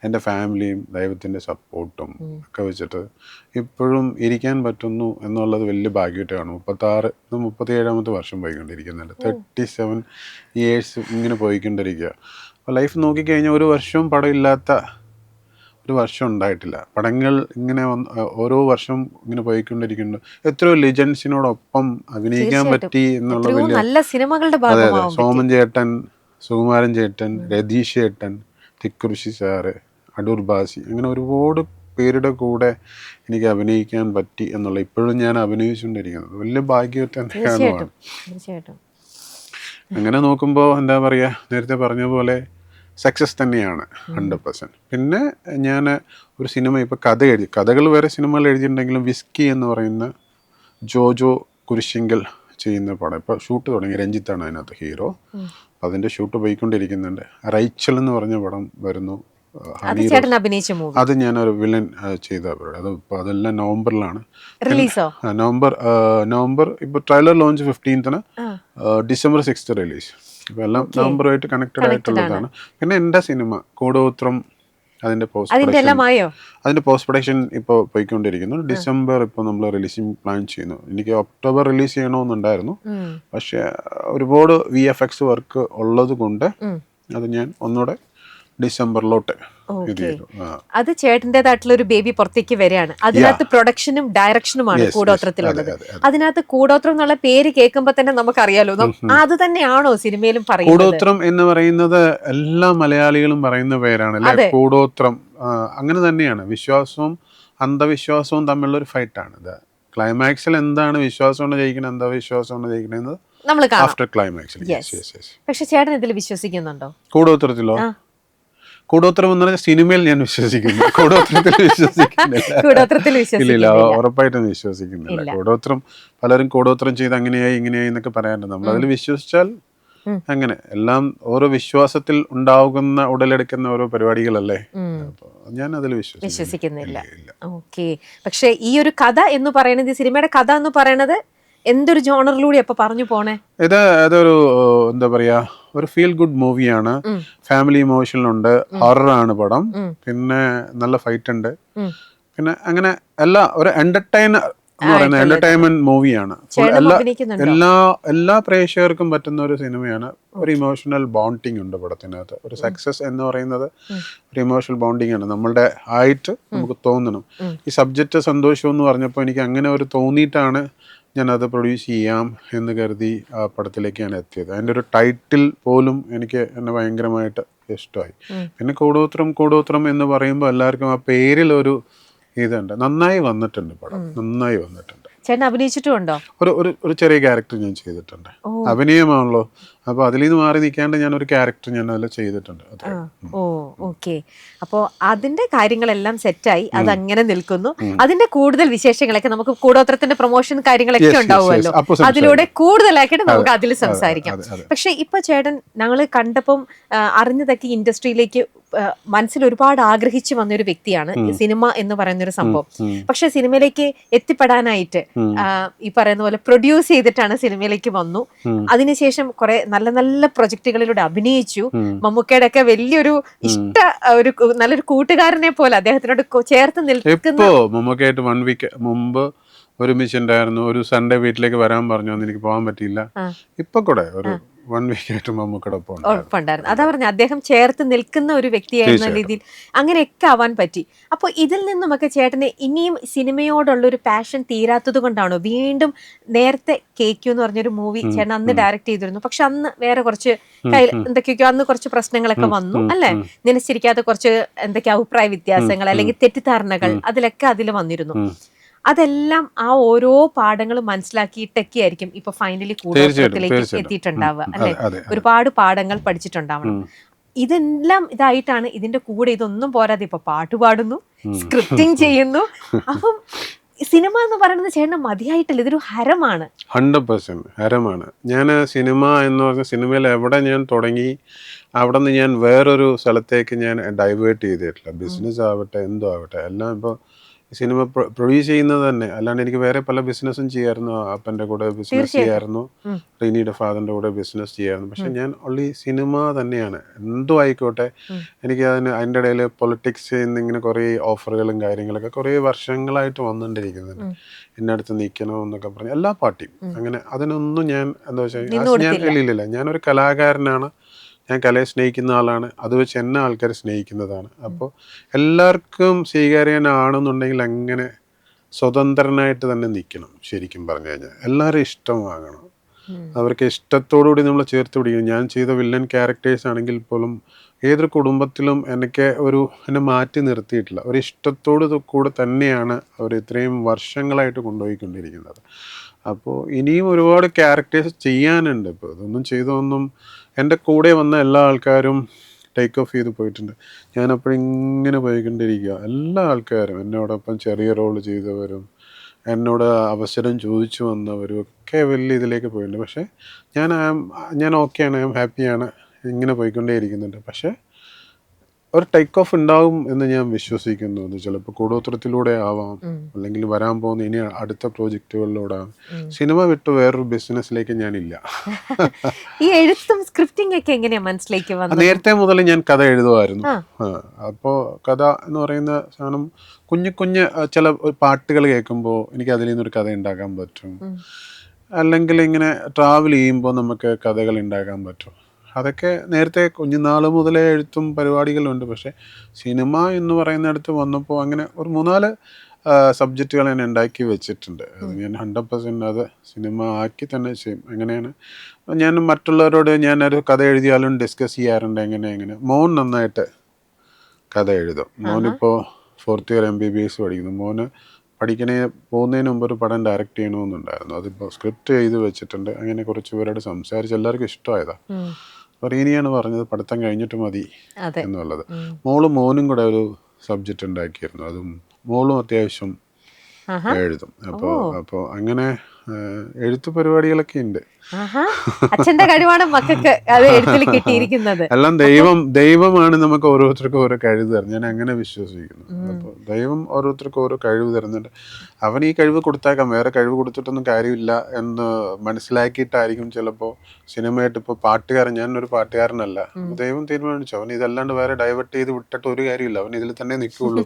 എൻ്റെ ഫാമിലിയും ദൈവത്തിൻ്റെ സപ്പോർട്ടും ഒക്കെ വെച്ചിട്ട് ഇപ്പോഴും ഇരിക്കാൻ പറ്റുന്നു എന്നുള്ളത് വലിയ ഭാഗ്യമായിട്ടാണ്. 37ാമത്തെ വർഷം പോയിക്കൊണ്ടിരിക്കുന്നുണ്ട്. 37 years ഇങ്ങനെ പോയിക്കൊണ്ടിരിക്കുക. അപ്പോൾ ലൈഫ് നോക്കിക്കഴിഞ്ഞാൽ ഒരു വർഷവും പടമില്ലാത്ത ഒരു വർഷം ഉണ്ടായിട്ടില്ല. പടങ്ങൾ ഇങ്ങനെ ഓരോ വർഷം ഇങ്ങനെ പോയിക്കൊണ്ടിരിക്കുന്നുണ്ട്. എത്രയോ ലെജൻസിനോടൊപ്പം അഭിനയിക്കാൻ പറ്റി എന്നുള്ള വലിയ നല്ല സിനിമകളുടെ അതെ. സോമൻ ചേട്ടൻ, സുകുമാരൻ ചേട്ടൻ, രതീഷ് ചേട്ടൻ, തിക്കുറിശി സാറ്, അടൂർ ബാസി, അങ്ങനെ ഒരുപാട് പേരുടെ കൂടെ എനിക്ക് അഭിനയിക്കാൻ പറ്റി എന്നുള്ള, ഇപ്പോഴും ഞാൻ അഭിനയിച്ചുകൊണ്ടിരിക്കുന്നത് വലിയ ഭാഗ്യം തന്നെയാണ്. അങ്ങനെ നോക്കുമ്പോൾ എന്താ പറയുക, നേരത്തെ പറഞ്ഞ പോലെ സക്സസ് തന്നെയാണ് 100%. പിന്നെ ഞാൻ ഒരു സിനിമ ഇപ്പോൾ കഥകൾ വേറെ സിനിമകൾ എഴുതിയിട്ടുണ്ടെങ്കിലും വിസ്കി എന്ന് പറയുന്ന ജോജോ കുരിശിങ്കൽ ചെയ്യുന്ന പടം ഇപ്പോൾ ഷൂട്ട് തുടങ്ങി. രഞ്ജിത്താണ് അതിനകത്ത് ഹീറോ. അതിൻ്റെ ഷൂട്ട് പോയിക്കൊണ്ടിരിക്കുന്നുണ്ട്. റൈച്ചൽ എന്ന് പറഞ്ഞ പടം വരുന്നു. അത് ചേട്ടൻ അഭിനയിച്ച മൂവി, അത് ഞാനൊരു വില്ലൻ ചെയ്ത പരിപാടി. അത് ഇപ്പോൾ അതെല്ലാം നവംബറിലാണ് റിലീസോ? നവംബർ ഇപ്പോൾ trailer launch 15th, December 6th release. ഇപ്പോൾ എല്ലാം നവംബറുമായിട്ട് കണക്റ്റഡ് ആയിട്ടുള്ളതാണ്. പിന്നെ എൻ്റെ സിനിമ കൂടോത്രം, അതിൻ്റെ പോസ്റ്റ് പ്രൊഡക്ഷൻ ഇപ്പോൾ പോയിക്കൊണ്ടിരിക്കുന്നു. ഡിസംബർ ഇപ്പോൾ നമ്മൾ റിലീസിങ് പ്ലാൻ ചെയ്യുന്നു. എനിക്ക് ഒക്ടോബർ റിലീസ് ചെയ്യണമെന്നുണ്ടായിരുന്നു, പക്ഷേ ഒരുപാട് VFX വർക്ക് ഉള്ളത് കൊണ്ട് അത് ഞാൻ ഒന്നുകൂടെ ഡിസംബറിലോട്ട് ഇത് ചെയ്തു. അത് ചേട്ടൻ്റെതായിട്ടുള്ള ഒരു ബേബി പുറത്തേക്ക് വരികയാണ്. അതിനകത്ത് പ്രൊഡക്ഷനും ഡയറക്ഷനുമാണ് കൂടോത്രത്തിലുള്ളത്. അതിനകത്ത് കൂടോത്രം എന്നുള്ള പേര് കേൾക്കുമ്പോൾ തന്നെ നമുക്കറിയാലോ, അത് തന്നെയാണോ സിനിമയിലും പറയുന്നത്? കൂടോത്രം എന്ന് പറയുന്നത് എല്ലാ മലയാളികളും പറയുന്ന പേരാണ് അല്ലെ, കൂടോത്രം. അങ്ങനെ തന്നെയാണ്. വിശ്വാസവും അന്ധവിശ്വാസവും തമ്മിലുള്ള ഒരു ഫൈറ്റാണ് ഇത്. ക്ലൈമാക്സിൽ എന്താണ് വിശ്വാസം കൊണ്ട് ജയിക്കുന്നത്, അന്ധവിശ്വാസം കൊണ്ട് ജയിക്കുന്നത് നമ്മൾ ആഫ്റ്റർ ക്ലൈമാക്സിൽ. പക്ഷെ ചേട്ടൻ ഇതിൽ വിശ്വസിക്കുന്നുണ്ടോ? കൂടോത്രത്തിലോ? കൂടോത്രം എന്ന് പറഞ്ഞാൽ സിനിമയിൽ ഞാൻ വിശ്വസിക്കുന്നു, കൂടോത്രത്തിൽ വിശ്വസിക്കുന്നില്ല. ഇല്ല, ഉറപ്പായിട്ടും വിശ്വസിക്കുന്നില്ല. കൂടോത്രം പലരും കൂടോത്രം ചെയ്ത് അങ്ങനെയായി ഇങ്ങനെയായി എന്നൊക്കെ പറയാറുണ്ട്. നമ്മൾ അതിൽ വിശ്വസിച്ചാൽ അങ്ങനെ എല്ലാം ഓരോ വിശ്വാസത്തിൽ ഉണ്ടാകുന്ന ഉടലെടുക്കുന്ന ഓരോ പരിപാടികളല്ലേ. ഞാൻ അതിൽ വിശ്വസിക്കുന്നില്ല. ഓക്കെ. പക്ഷെ ഈ ഒരു കഥ എന്ന് പറയുന്നത്, സിനിമയുടെ കഥ എന്ന് പറയുന്നത് എന്തൊരു ജോണറിലൂടെ അപ്പൊ പറഞ്ഞു പോണേ? അതൊരു എന്താ പറയാ, ഒരു ഫീൽ ഗുഡ് മൂവിയാണ്. ഫാമിലി ഇമോഷണൽ ഉണ്ട്, ഹൊറർ ആണ് പടം, പിന്നെ നല്ല ഫൈറ്റ് ഉണ്ട്, പിന്നെ അങ്ങനെ എല്ലാ ഒരു എന്റർടൈൻമെന്റ് മൂവിയാണ്. എല്ലാ പ്രേക്ഷകർക്കും പറ്റുന്ന ഒരു സിനിമയാണ്. ഒരു ഇമോഷണൽ ബോണ്ടിങ് ഉണ്ട് പടത്തിനകത്ത്. ഒരു സക്സസ് എന്ന് പറയുന്നത് ഒരു ഇമോഷണൽ ബോണ്ടിങ് ആണ്. നമ്മളുടെ ആയിട്ട് നമുക്ക് തോന്നണം. ഈ സബ്ജക്റ്റ് സന്തോഷം എന്ന് പറഞ്ഞപ്പോൾ എനിക്ക് അങ്ങനെ ഒരു തോന്നിയിട്ടാണ് ഞാനത് പ്രൊഡ്യൂസ് ചെയ്യാം എന്ന് കരുതി ആ പടത്തിലേക്ക് ഞാൻ എത്തിയത്. അതിൻ്റെ ഒരു ടൈറ്റിൽ പോലും എന്നെ ഭയങ്കരമായിട്ട് ഇഷ്ടമായി. പിന്നെ കൂടോത്രം എന്ന് പറയുമ്പോൾ എല്ലാവർക്കും ആ പേരിലൊരു ഇതുണ്ട്. നന്നായി വന്നിട്ടുണ്ട് പടം, നന്നായി വന്നിട്ടുണ്ട്. ചേട്ടൻ അഭിനയിച്ചിട്ടുണ്ടോ? ഒരു ചെറിയ ക്യാരക്ടർ ഞാൻ ചെയ്തിട്ടുണ്ട്. അഭിനയമാണല്ലോ, അപ്പൊ അതിൽ നിന്ന് മാറി നിൽക്കാണ്ട് ഞാൻ ഒരു ക്യാരക്ടർ ഞാൻ അതിൽ ചെയ്തിട്ടുണ്ട്. ഓക്കെ. അപ്പോ അതിന്റെ കാര്യങ്ങളെല്ലാം സെറ്റായി, അതങ്ങനെ നിൽക്കുന്നു. അതിന്റെ കൂടുതൽ വിശേഷങ്ങളൊക്കെ നമുക്ക് കൂടോത്രത്തിന്റെ പ്രൊമോഷൻ കാര്യങ്ങളൊക്കെ ഉണ്ടാവുമല്ലോ, അതിലൂടെ കൂടുതലാക്കിയിട്ട് നമുക്ക് അതിൽ സംസാരിക്കാം. പക്ഷെ ഇപ്പൊ ചേട്ടൻ ഞങ്ങൾ കണ്ടപ്പം അറിഞ്ഞതൊക്കെ ഇൻഡസ്ട്രിയിലേക്ക് മനസ്സിൽ ഒരുപാട് ആഗ്രഹിച്ചു വന്നൊരു വ്യക്തിയാണ്. സിനിമ എന്ന് പറയുന്ന ഒരു സംഭവം. പക്ഷെ സിനിമയിലേക്ക് എത്തിപ്പെടാനായിട്ട് ഈ പറയുന്ന പോലെ പ്രൊഡ്യൂസ് ചെയ്തിട്ടാണ് സിനിമയിലേക്ക് വന്നു. അതിനുശേഷം കുറെ നല്ല നല്ല പ്രൊജക്ടുകളിലൂടെ അഭിനയിച്ചു. മമ്മൂക്കയുടെ ഒക്കെ വലിയൊരു നല്ലൊരു കൂട്ടുകാരനെ പോലെ അദ്ദേഹത്തിനോട് ചേർത്ത് നിൽക്കുന്ന. മമ്മൂക്കയായിട്ട് 1 വീക്ക് മുമ്പ് ഒരുമിച്ചുണ്ടായിരുന്നു. ഒരു സൺഡേ വീട്ടിലേക്ക് വരാൻ പറഞ്ഞു, എനിക്ക് പോകാൻ പറ്റിയില്ല. ഇപ്പൊ കൂടെ ഒരു 1 വീക്കായിട്ട് മമ്മൂക്കടൊപ്പം ഉണ്ടായിരുന്നു. അതാ പറഞ്ഞ, അദ്ദേഹം ചേർത്ത് നിൽക്കുന്ന ഒരു വ്യക്തിയായിരുന്ന രീതിയിൽ അങ്ങനെയൊക്കെ ആവാൻ പറ്റി. അപ്പോൾ ഇതിൽ നിന്നുമൊക്കെ ചേട്ടന് ഇനിയും സിനിമയോടുള്ള ഒരു പാഷൻ തീരാത്തത് കൊണ്ടാണോ വീണ്ടും നേരത്തെ കേക്കു എന്ന് പറഞ്ഞൊരു മൂവി ചേട്ടൻ അന്ന് ഡയറക്ട് ചെയ്തിരുന്നു, പക്ഷെ അന്ന് വേറെ കുറച്ച് എന്തൊക്കെയൊക്കെയോ അന്ന് കുറച്ച് പ്രശ്നങ്ങളൊക്കെ വന്നു അല്ലെ, നിനച്ചിരിക്കാത്ത കുറച്ച് എന്തൊക്കെ അഭിപ്രായ വ്യത്യാസങ്ങൾ അല്ലെങ്കിൽ തെറ്റിദ്ധാരണകൾ അതിലൊക്കെ അതിൽ വന്നിരുന്നു. അതെല്ലാം ആ ഓരോ പാഠങ്ങളും മനസ്സിലാക്കിയിട്ടൊക്കെ ആയിരിക്കും ഇപ്പൊ ഫൈനലി കൂടോത്രത്തിലേക്ക് എത്തിയിട്ടുണ്ടാവുക അല്ലെ. ഒരുപാട് പാഠങ്ങൾ പഠിച്ചിട്ടുണ്ടാവണം. ഇതെല്ലാം ഇതായിട്ടാണ് ഇതിന്റെ കൂടെ ഇതൊന്നും പോരാതെ ഇപ്പൊ പാട്ട് പാടുന്നു, സ്ക്രിപ്റ്റിംഗ് ചെയ്യുന്നു. അപ്പം സിനിമ എന്ന് പറയുന്നത് ചേട്ടന് മതിയായിട്ടില്ല, ഇതൊരു ഹരമാണ്. 100% ഹരമാണ്. ഞാൻ സിനിമ എന്ന് പറഞ്ഞ സിനിമയിൽ എവിടെ ഞാൻ തുടങ്ങി അവിടെ നിന്ന് ഞാൻ വേറൊരു സ്ഥലത്തേക്ക് ഞാൻ ഡൈവേർട്ട് ചെയ്തിട്ടില്ല. ബിസിനസ് ആവട്ടെ എന്തോ ആവട്ടെ എല്ലാം ഇപ്പോൾ സിനിമ പ്രൊഡ്യൂസ് ചെയ്യുന്നത് തന്നെ. അല്ലാണ്ട് എനിക്ക് വേറെ പല ബിസിനസ്സും ചെയ്യായിരുന്നു. അപ്പൻ്റെ കൂടെ ബിസിനസ് ചെയ്യായിരുന്നു, റീനിയുടെ ഫാദറിൻ്റെ കൂടെ ബിസിനസ് ചെയ്യായിരുന്നു. പക്ഷെ ഞാൻ ഓൺലി സിനിമ തന്നെയാണ്. എന്തോ ആയിക്കോട്ടെ, എനിക്ക് അതിൻ്റെ ഇടയിൽ പൊളിറ്റിക്സ് ഇങ്ങനെ കുറേ ഓഫറുകളും കാര്യങ്ങളൊക്കെ കുറേ വർഷങ്ങളായിട്ട് വന്നുകൊണ്ടിരിക്കുന്നുണ്ട്. എൻ്റെ അടുത്ത് നിൽക്കണോ എന്നൊക്കെ പറഞ്ഞ് എല്ലാ പാർട്ടിയും അങ്ങനെ. അതിനൊന്നും ഞാൻ എന്താ വെച്ചാൽ ഇല്ലില്ല, ഞാനൊരു കലാകാരനാണ്, ഞാൻ കലയെ സ്നേഹിക്കുന്ന ആളാണ്. അത് വെച്ച് എന്നെ ആൾക്കാർ സ്നേഹിക്കുന്നതാണ്. അപ്പോൾ എല്ലാവർക്കും സ്വീകാര്യനാണെന്നുണ്ടെങ്കിൽ അങ്ങനെ സ്വതന്ത്രനായിട്ട് തന്നെ നിൽക്കണം. ശരിക്കും പറഞ്ഞു കഴിഞ്ഞാൽ എല്ലാവരും ഇഷ്ടം വാങ്ങണം, അവർക്ക് ഇഷ്ടത്തോടുകൂടി നമ്മൾ ചേർത്ത് പിടിക്കണം. ഞാൻ ചെയ്ത വില്ലൻ ക്യാരക്ടേഴ്സ് ആണെങ്കിൽ പോലും ഏതൊരു കുടുംബത്തിലും എന്നെ മാറ്റി നിർത്തിയിട്ടില്ല. ഒരു ഇഷ്ടത്തോട് കൂടെ തന്നെയാണ് അവർ ഇത്രയും വർഷങ്ങളായിട്ട് കൊണ്ടുപോയിക്കൊണ്ടിരിക്കുന്നത്. അപ്പോൾ ഇനിയും ഒരുപാട് ക്യാരക്ടേഴ്സ് ചെയ്യാനുണ്ട്. ഇപ്പോൾ ഇതൊന്നും ചെയ്തൊന്നും എൻ്റെ കൂടെ വന്ന എല്ലാ ആൾക്കാരും ടേക്ക് ഓഫ് ചെയ്ത് പോയിട്ടുണ്ട്. ഞാനപ്പോഴിങ്ങനെ പോയിക്കൊണ്ടിരിക്കുക. എല്ലാ ആൾക്കാരും എന്നോടൊപ്പം ചെറിയ റോൾ ചെയ്തവരും എന്നോട് അവസരം ചോദിച്ചു വന്നവരും ഒക്കെ വലിയ ഇതിലേക്ക് പോയിട്ടുണ്ട്. പക്ഷേ ഞാൻ ഓക്കെയാണ്, ഐ ആം ഹാപ്പിയാണ്, ഇങ്ങനെ പോയിക്കൊണ്ടേയിരിക്കുന്നുണ്ട്. പക്ഷേ ഒരു ടേക്ക് ഓഫ് ഉണ്ടാവും എന്ന് ഞാൻ വിശ്വസിക്കുന്നു. അത് ചിലപ്പോൾ കൂടോത്രത്തിലൂടെ ആവാം, അല്ലെങ്കിൽ വരാൻ പോകുന്ന ഇനി അടുത്ത പ്രോജക്റ്റുകളിലൂടെ. സിനിമ വിട്ട് വേറൊരു ബിസിനസ്സിലേക്ക് ഞാനില്ല. ഈ എഴുത്തും സ്ക്രിപ്റ്റിംഗ് ഒക്കെ എങ്ങനെയാ മനസ്സിലേക്ക് വന്നത്? നേരത്തെ മുതൽ ഞാൻ കഥ എഴുതുമായിരുന്നു. അപ്പോൾ കഥ എന്ന് പറയുന്ന സാധനം കുഞ്ഞു ചില പാട്ടുകൾ കേൾക്കുമ്പോൾ എനിക്ക് അതിൽ നിന്നൊരു കഥ ഉണ്ടാക്കാൻ പറ്റും, അല്ലെങ്കിൽ ഇങ്ങനെ ട്രാവൽ ചെയ്യുമ്പോൾ നമുക്ക് കഥകൾ ഉണ്ടാക്കാൻ പറ്റും. അതൊക്കെ നേരത്തെ കുഞ്ഞുനാൾ മുതലേ എഴുത്തും പരിപാടികളുണ്ട്. പക്ഷേ സിനിമ എന്ന് പറയുന്നിടത്ത് വന്നപ്പോൾ അങ്ങനെ ഒരു 3-4 സബ്ജക്റ്റുകൾ ഞാൻ ഉണ്ടാക്കി വെച്ചിട്ടുണ്ട്. അത് ഞാൻ 100% അത് സിനിമ ആക്കി തന്നെ ചെയ്യും. എങ്ങനെയാണ് ഞാൻ മറ്റുള്ളവരോട് ഞാനൊരു കഥ എഴുതിയാലും ഡിസ്കസ് ചെയ്യാറുണ്ട്. എങ്ങനെ മോൻ നന്നായിട്ട് കഥ എഴുതും. മോനിപ്പോൾ 4th ഇയർ MBBS പഠിക്കുന്നു. മോന് പോകുന്നതിന് മുമ്പ് ഒരു പടം ഡയറക്റ്റ് ചെയ്യണമെന്നുണ്ടായിരുന്നു. അതിപ്പോൾ സ്ക്രിപ്റ്റ് ചെയ്ത് വെച്ചിട്ടുണ്ട്. അങ്ങനെ കുറച്ച് പേരോട് സംസാരിച്ച് എല്ലാവർക്കും ഇഷ്ടമായതാണ്. അപ്പോൾ റീനിയാണ് പറഞ്ഞത് പഠിത്തം കഴിഞ്ഞിട്ട് മതി എന്നുള്ളത്. മോനും കൂടെ ഒരു സബ്ജക്റ്റ് ഉണ്ടാക്കിയിരുന്നു. അതും മോളും അത്യാവശ്യം എഴുതും. അപ്പോൾ അങ്ങനെ എഴുത്തു പരിപാടികളൊക്കെ ഉണ്ട്. അച്ഛന്റെ കഴിവാണ് മക്കൾക്ക് അത് എഴുത്തിൽ കിട്ടിയിരിക്കുന്നത്. എല്ലാം ദൈവമാണ് നമുക്ക് ഓരോരുത്തർക്കും ഓരോ കഴിവ് തരുന്നത്. ഞാൻ അങ്ങനെ വിശ്വസിക്കുന്നു. അപ്പോൾ ദൈവം ഓരോരുത്തർക്കും ഓരോ കഴിവ് തരുന്നുണ്ട്. അവൻ ഈ കഴിവ് കൊടുത്തേക്കാം, വേറെ കഴിവ് കൊടുത്തിട്ടൊന്നും കാര്യമില്ല എന്ന് മനസ്സിലാക്കിയിട്ടായിരിക്കും ചിലപ്പോൾ സിനിമയായിട്ട്. ഇപ്പോൾ ഞാനൊരു പാട്ടുകാരനല്ല, ദൈവം തീരുമാനിച്ചു അവൻ ഇതല്ലാണ്ട് വേറെ ഡൈവേർട്ട് ചെയ്ത് വിട്ടിട്ട് ഒരു കാര്യമില്ല, അവൻ ഇതിൽ തന്നെ നിൽക്കുള്ളൂ.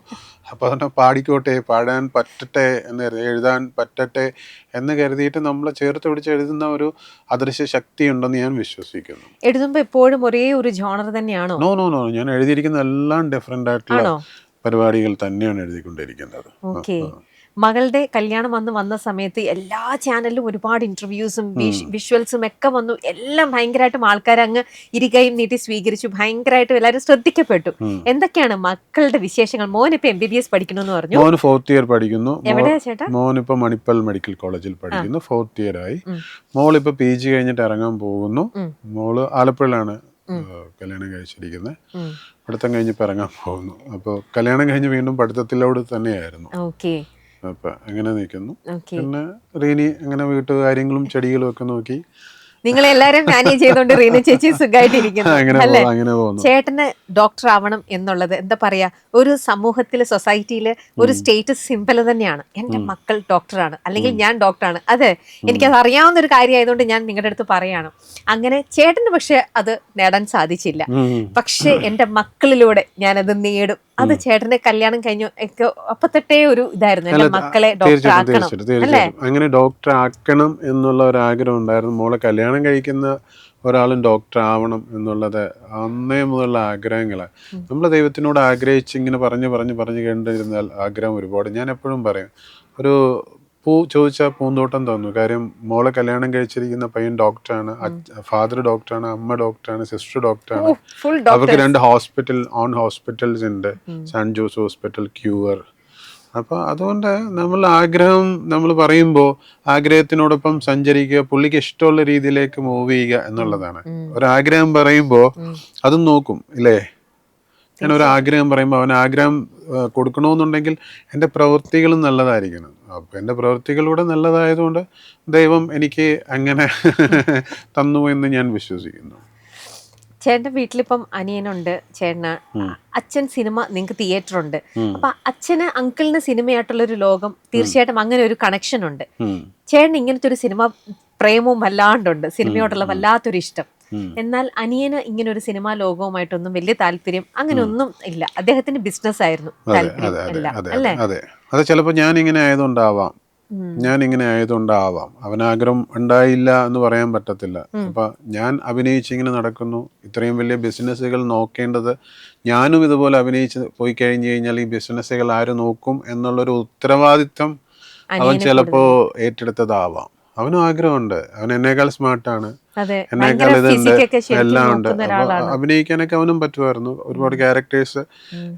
അപ്പോൾ അവനെ പാടിക്കോട്ടെ, പാടാൻ പറ്റട്ടെ എന്ന് എഴുതാൻ പറ്റട്ടെ എന്ന് കരുതിയിട്ട് നമ്മളെ ചേർത്ത് പിടിച്ച് എഴുതുന്ന ഒരു അദൃശ്യ ശക്തി ഉണ്ടെന്ന് ഞാൻ വിശ്വസിക്കുന്നു. എഴുതുമ്പോൾ എപ്പോഴും ഒരേ ഒരു ജോണർ തന്നെയാണോ? നോ, ഞാൻ എഴുതിയിരിക്കുന്ന എല്ലാം ഡിഫറെന്റ് ആയിട്ടുള്ള പരിപാടികൾ തന്നെയാണ് എഴുതിക്കൊണ്ടിരിക്കുന്നത്. മകളുടെ കല്യാണം വന്ന സമയത്ത് എല്ലാ ചാനലിലും ഒരുപാട് ഇന്റർവ്യൂസും വിഷ്വൽസും ഒക്കെ വന്നു. എല്ലാം ഭയങ്കരമായിട്ടും ആൾക്കാർ അങ്ങ് ഇരുകൈയും നീട്ടി സ്വീകരിച്ചു. ഭയങ്കരമായിട്ടും എല്ലാവരും ശ്രദ്ധിക്കപ്പെട്ടു. എന്തൊക്കെയാണ് മക്കളുടെ വിശേഷങ്ങൾ? മോൻ ഇപ്പൊ MBBS പഠിക്കണമെന്ന് പറഞ്ഞു. മോൻ 4th ഇയർ പഠിക്കുന്നു. എവിടെയാ ചേട്ടാ? മോനിപ്പോ മണിപ്പാൽ മെഡിക്കൽ കോളേജിൽ പഠിക്കുന്നു. 4th ഇയർ ആയി. മോളിപ്പോ PG കഴിഞ്ഞിട്ട് ഇറങ്ങാൻ പോകുന്നു. മോള് ആലപ്പുഴയിലാണ് കല്യാണം കഴിച്ചിരിക്കുന്നത്. പഠിത്തം കഴിഞ്ഞിപ്പോ ഇറങ്ങാൻ പോകുന്നു. അപ്പോൾ കല്യാണം കഴിഞ്ഞ് വീണ്ടും പഠിത്തത്തിലോട് തന്നെയായിരുന്നു. അപ്പൊ അങ്ങനെ നിൽക്കുന്നു. പിന്നെ റീനി അങ്ങനെ വീട്ടുകാര്യങ്ങളും ചെടികളും ഒക്കെ നോക്കി നിങ്ങളെല്ലാരും മാനേജ് ചെയ്തോണ്ട് റീന ചേച്ചി സുഖമായിട്ടിരിക്കുന്നു അല്ലേ? ചേട്ടന് ഡോക്ടർ ആവണം എന്നുള്ളത് എന്താ പറയാ, ഒരു സമൂഹത്തില് സൊസൈറ്റിയില് ഒരു സ്റ്റേറ്റസ് സിംബൽ തന്നെയാണ്. എന്റെ മക്കൾ ഡോക്ടറാണ്, അല്ലെങ്കിൽ ഞാൻ ഡോക്ടറാണ്. അതെ, എനിക്കത് അറിയാവുന്ന ഒരു കാര്യമായതുകൊണ്ട് ഞാൻ നിങ്ങളുടെ അടുത്ത് പറയാണ്. അങ്ങനെ ചേട്ടന് പക്ഷെ അത് നേടാൻ സാധിച്ചില്ല. പക്ഷെ എന്റെ മക്കളിലൂടെ ഞാനത് നേടും. അത് ചേട്ടന്റെ കല്യാണം കഴിഞ്ഞു അപ്പൊ തൊട്ടേ ഒരു ഇതായിരുന്നു, എന്റെ മക്കളെ ഡോക്ടർ ആക്കണം അല്ലേ? അങ്ങനെ ഡോക്ടർ ആക്കണം എന്നുള്ള ഒരു ആഗ്രഹം ഉണ്ടായിരുന്നു. മോളെ കല്യാണം കഴിക്കുന്ന ഒരാളും ഡോക്ടർ ആവണം എന്നുള്ളത് അന്നേ മുതലുള്ള ആഗ്രഹങ്ങളാണ്. നമ്മൾ ദൈവത്തിനോട് ആഗ്രഹിച്ച് ഇങ്ങനെ പറഞ്ഞു കണ്ടിരുന്നാൽ ആഗ്രഹം ഒരുപാട്. ഞാൻ എപ്പോഴും പറയും, ഒരു പൂ ചോദിച്ചാൽ പൂന്തോട്ടം തോന്നുന്നു. കാര്യം മോളെ കല്യാണം കഴിച്ചിരിക്കുന്ന പയ്യൻ ഡോക്ടറാണ്, ഫാദർ ഡോക്ടറാണ്, അമ്മ ഡോക്ടറാണ്, സിസ്റ്റർ ഡോക്ടറാണ്. അവർക്ക് 2 ഹോസ്പിറ്റൽസ് ഉണ്ട്, സെന്റ് ജോസ് ഹോസ്പിറ്റൽ, ക്യൂർ. അപ്പോൾ അതുകൊണ്ട് ആഗ്രഹം നമ്മൾ പറയുമ്പോൾ ആഗ്രഹത്തിനോടൊപ്പം സഞ്ചരിക്കുക, പുള്ളിക്ക് ഇഷ്ടമുള്ള രീതിയിലേക്ക് മൂവ് ചെയ്യുക എന്നുള്ളതാണ്. ഒരാഗ്രഹം പറയുമ്പോൾ അതും നോക്കും ഇല്ലേ? ഞാൻ ഒരു ആഗ്രഹം പറയുമ്പോൾ അവൻ ആഗ്രഹം കൊടുക്കണമെന്നുണ്ടെങ്കിൽ എൻ്റെ പ്രവൃത്തികളും നല്ലതായിരിക്കണം. അപ്പം എൻ്റെ പ്രവൃത്തികളിലൂടെ നല്ലതായതുകൊണ്ട് ദൈവം എനിക്ക് അങ്ങനെ തന്നു എന്ന് ഞാൻ വിശ്വസിക്കുന്നു. ചേട്ടന്റെ വീട്ടിലിപ്പം അനിയനുണ്ട്, ചേട്ടന് അച്ഛൻ സിനിമ, നിങ്ങൾക്ക് തിയേറ്റർ ഉണ്ട്. അപ്പൊ അച്ഛന് അങ്കിളിന് സിനിമയായിട്ടുള്ളൊരു ലോകം, തീർച്ചയായിട്ടും അങ്ങനെ ഒരു കണക്ഷൻ ഉണ്ട്. ചേട്ടന് ഇങ്ങനത്തെ ഒരു സിനിമ പ്രേമവും വല്ലാണ്ടുണ്ട്, സിനിമയോടുള്ള വല്ലാത്തൊരു ഇഷ്ടം. എന്നാൽ അനിയന് ഇങ്ങനെ ഒരു സിനിമാ ലോകവുമായിട്ടൊന്നും വലിയ താല്പര്യം അങ്ങനെ ഒന്നും ഇല്ല. അദ്ദേഹത്തിന് ബിസിനസ് ആയിരുന്നു താല്പര്യം അല്ലേ? അത് ചിലപ്പോൾ ഞാൻ ഇങ്ങനെ ആയതുകൊണ്ടാവാം. അവനാഗ്രഹം ഉണ്ടായില്ല എന്ന് പറയാൻ പറ്റത്തില്ല. അപ്പൊ ഞാൻ അഭിനയിച്ചിങ്ങനെ നടക്കുന്നു. ഇത്രയും വലിയ ബിസിനസ്സുകൾ നോക്കേണ്ടത് ഞാനും ഇതുപോലെ അഭിനയിച്ച് പോയി കഴിഞ്ഞു കഴിഞ്ഞാൽ ഈ ബിസിനസ്സുകൾ ആര് നോക്കും എന്നുള്ളൊരു ഉത്തരവാദിത്വം അവൻ ചിലപ്പോ ഏറ്റെടുത്തതാവാം. അവനും ആഗ്രഹമുണ്ട്, അവൻ എന്നേക്കാൾ സ്മാർട്ടാണ്, എന്നേക്കാൾ ഇതുണ്ട്, എല്ലാം ഉണ്ട്. അപ്പൊ അഭിനയിക്കാനൊക്കെ അവനും പറ്റുമായിരുന്നു. ഒരുപാട് ക്യാരക്ടേഴ്സ്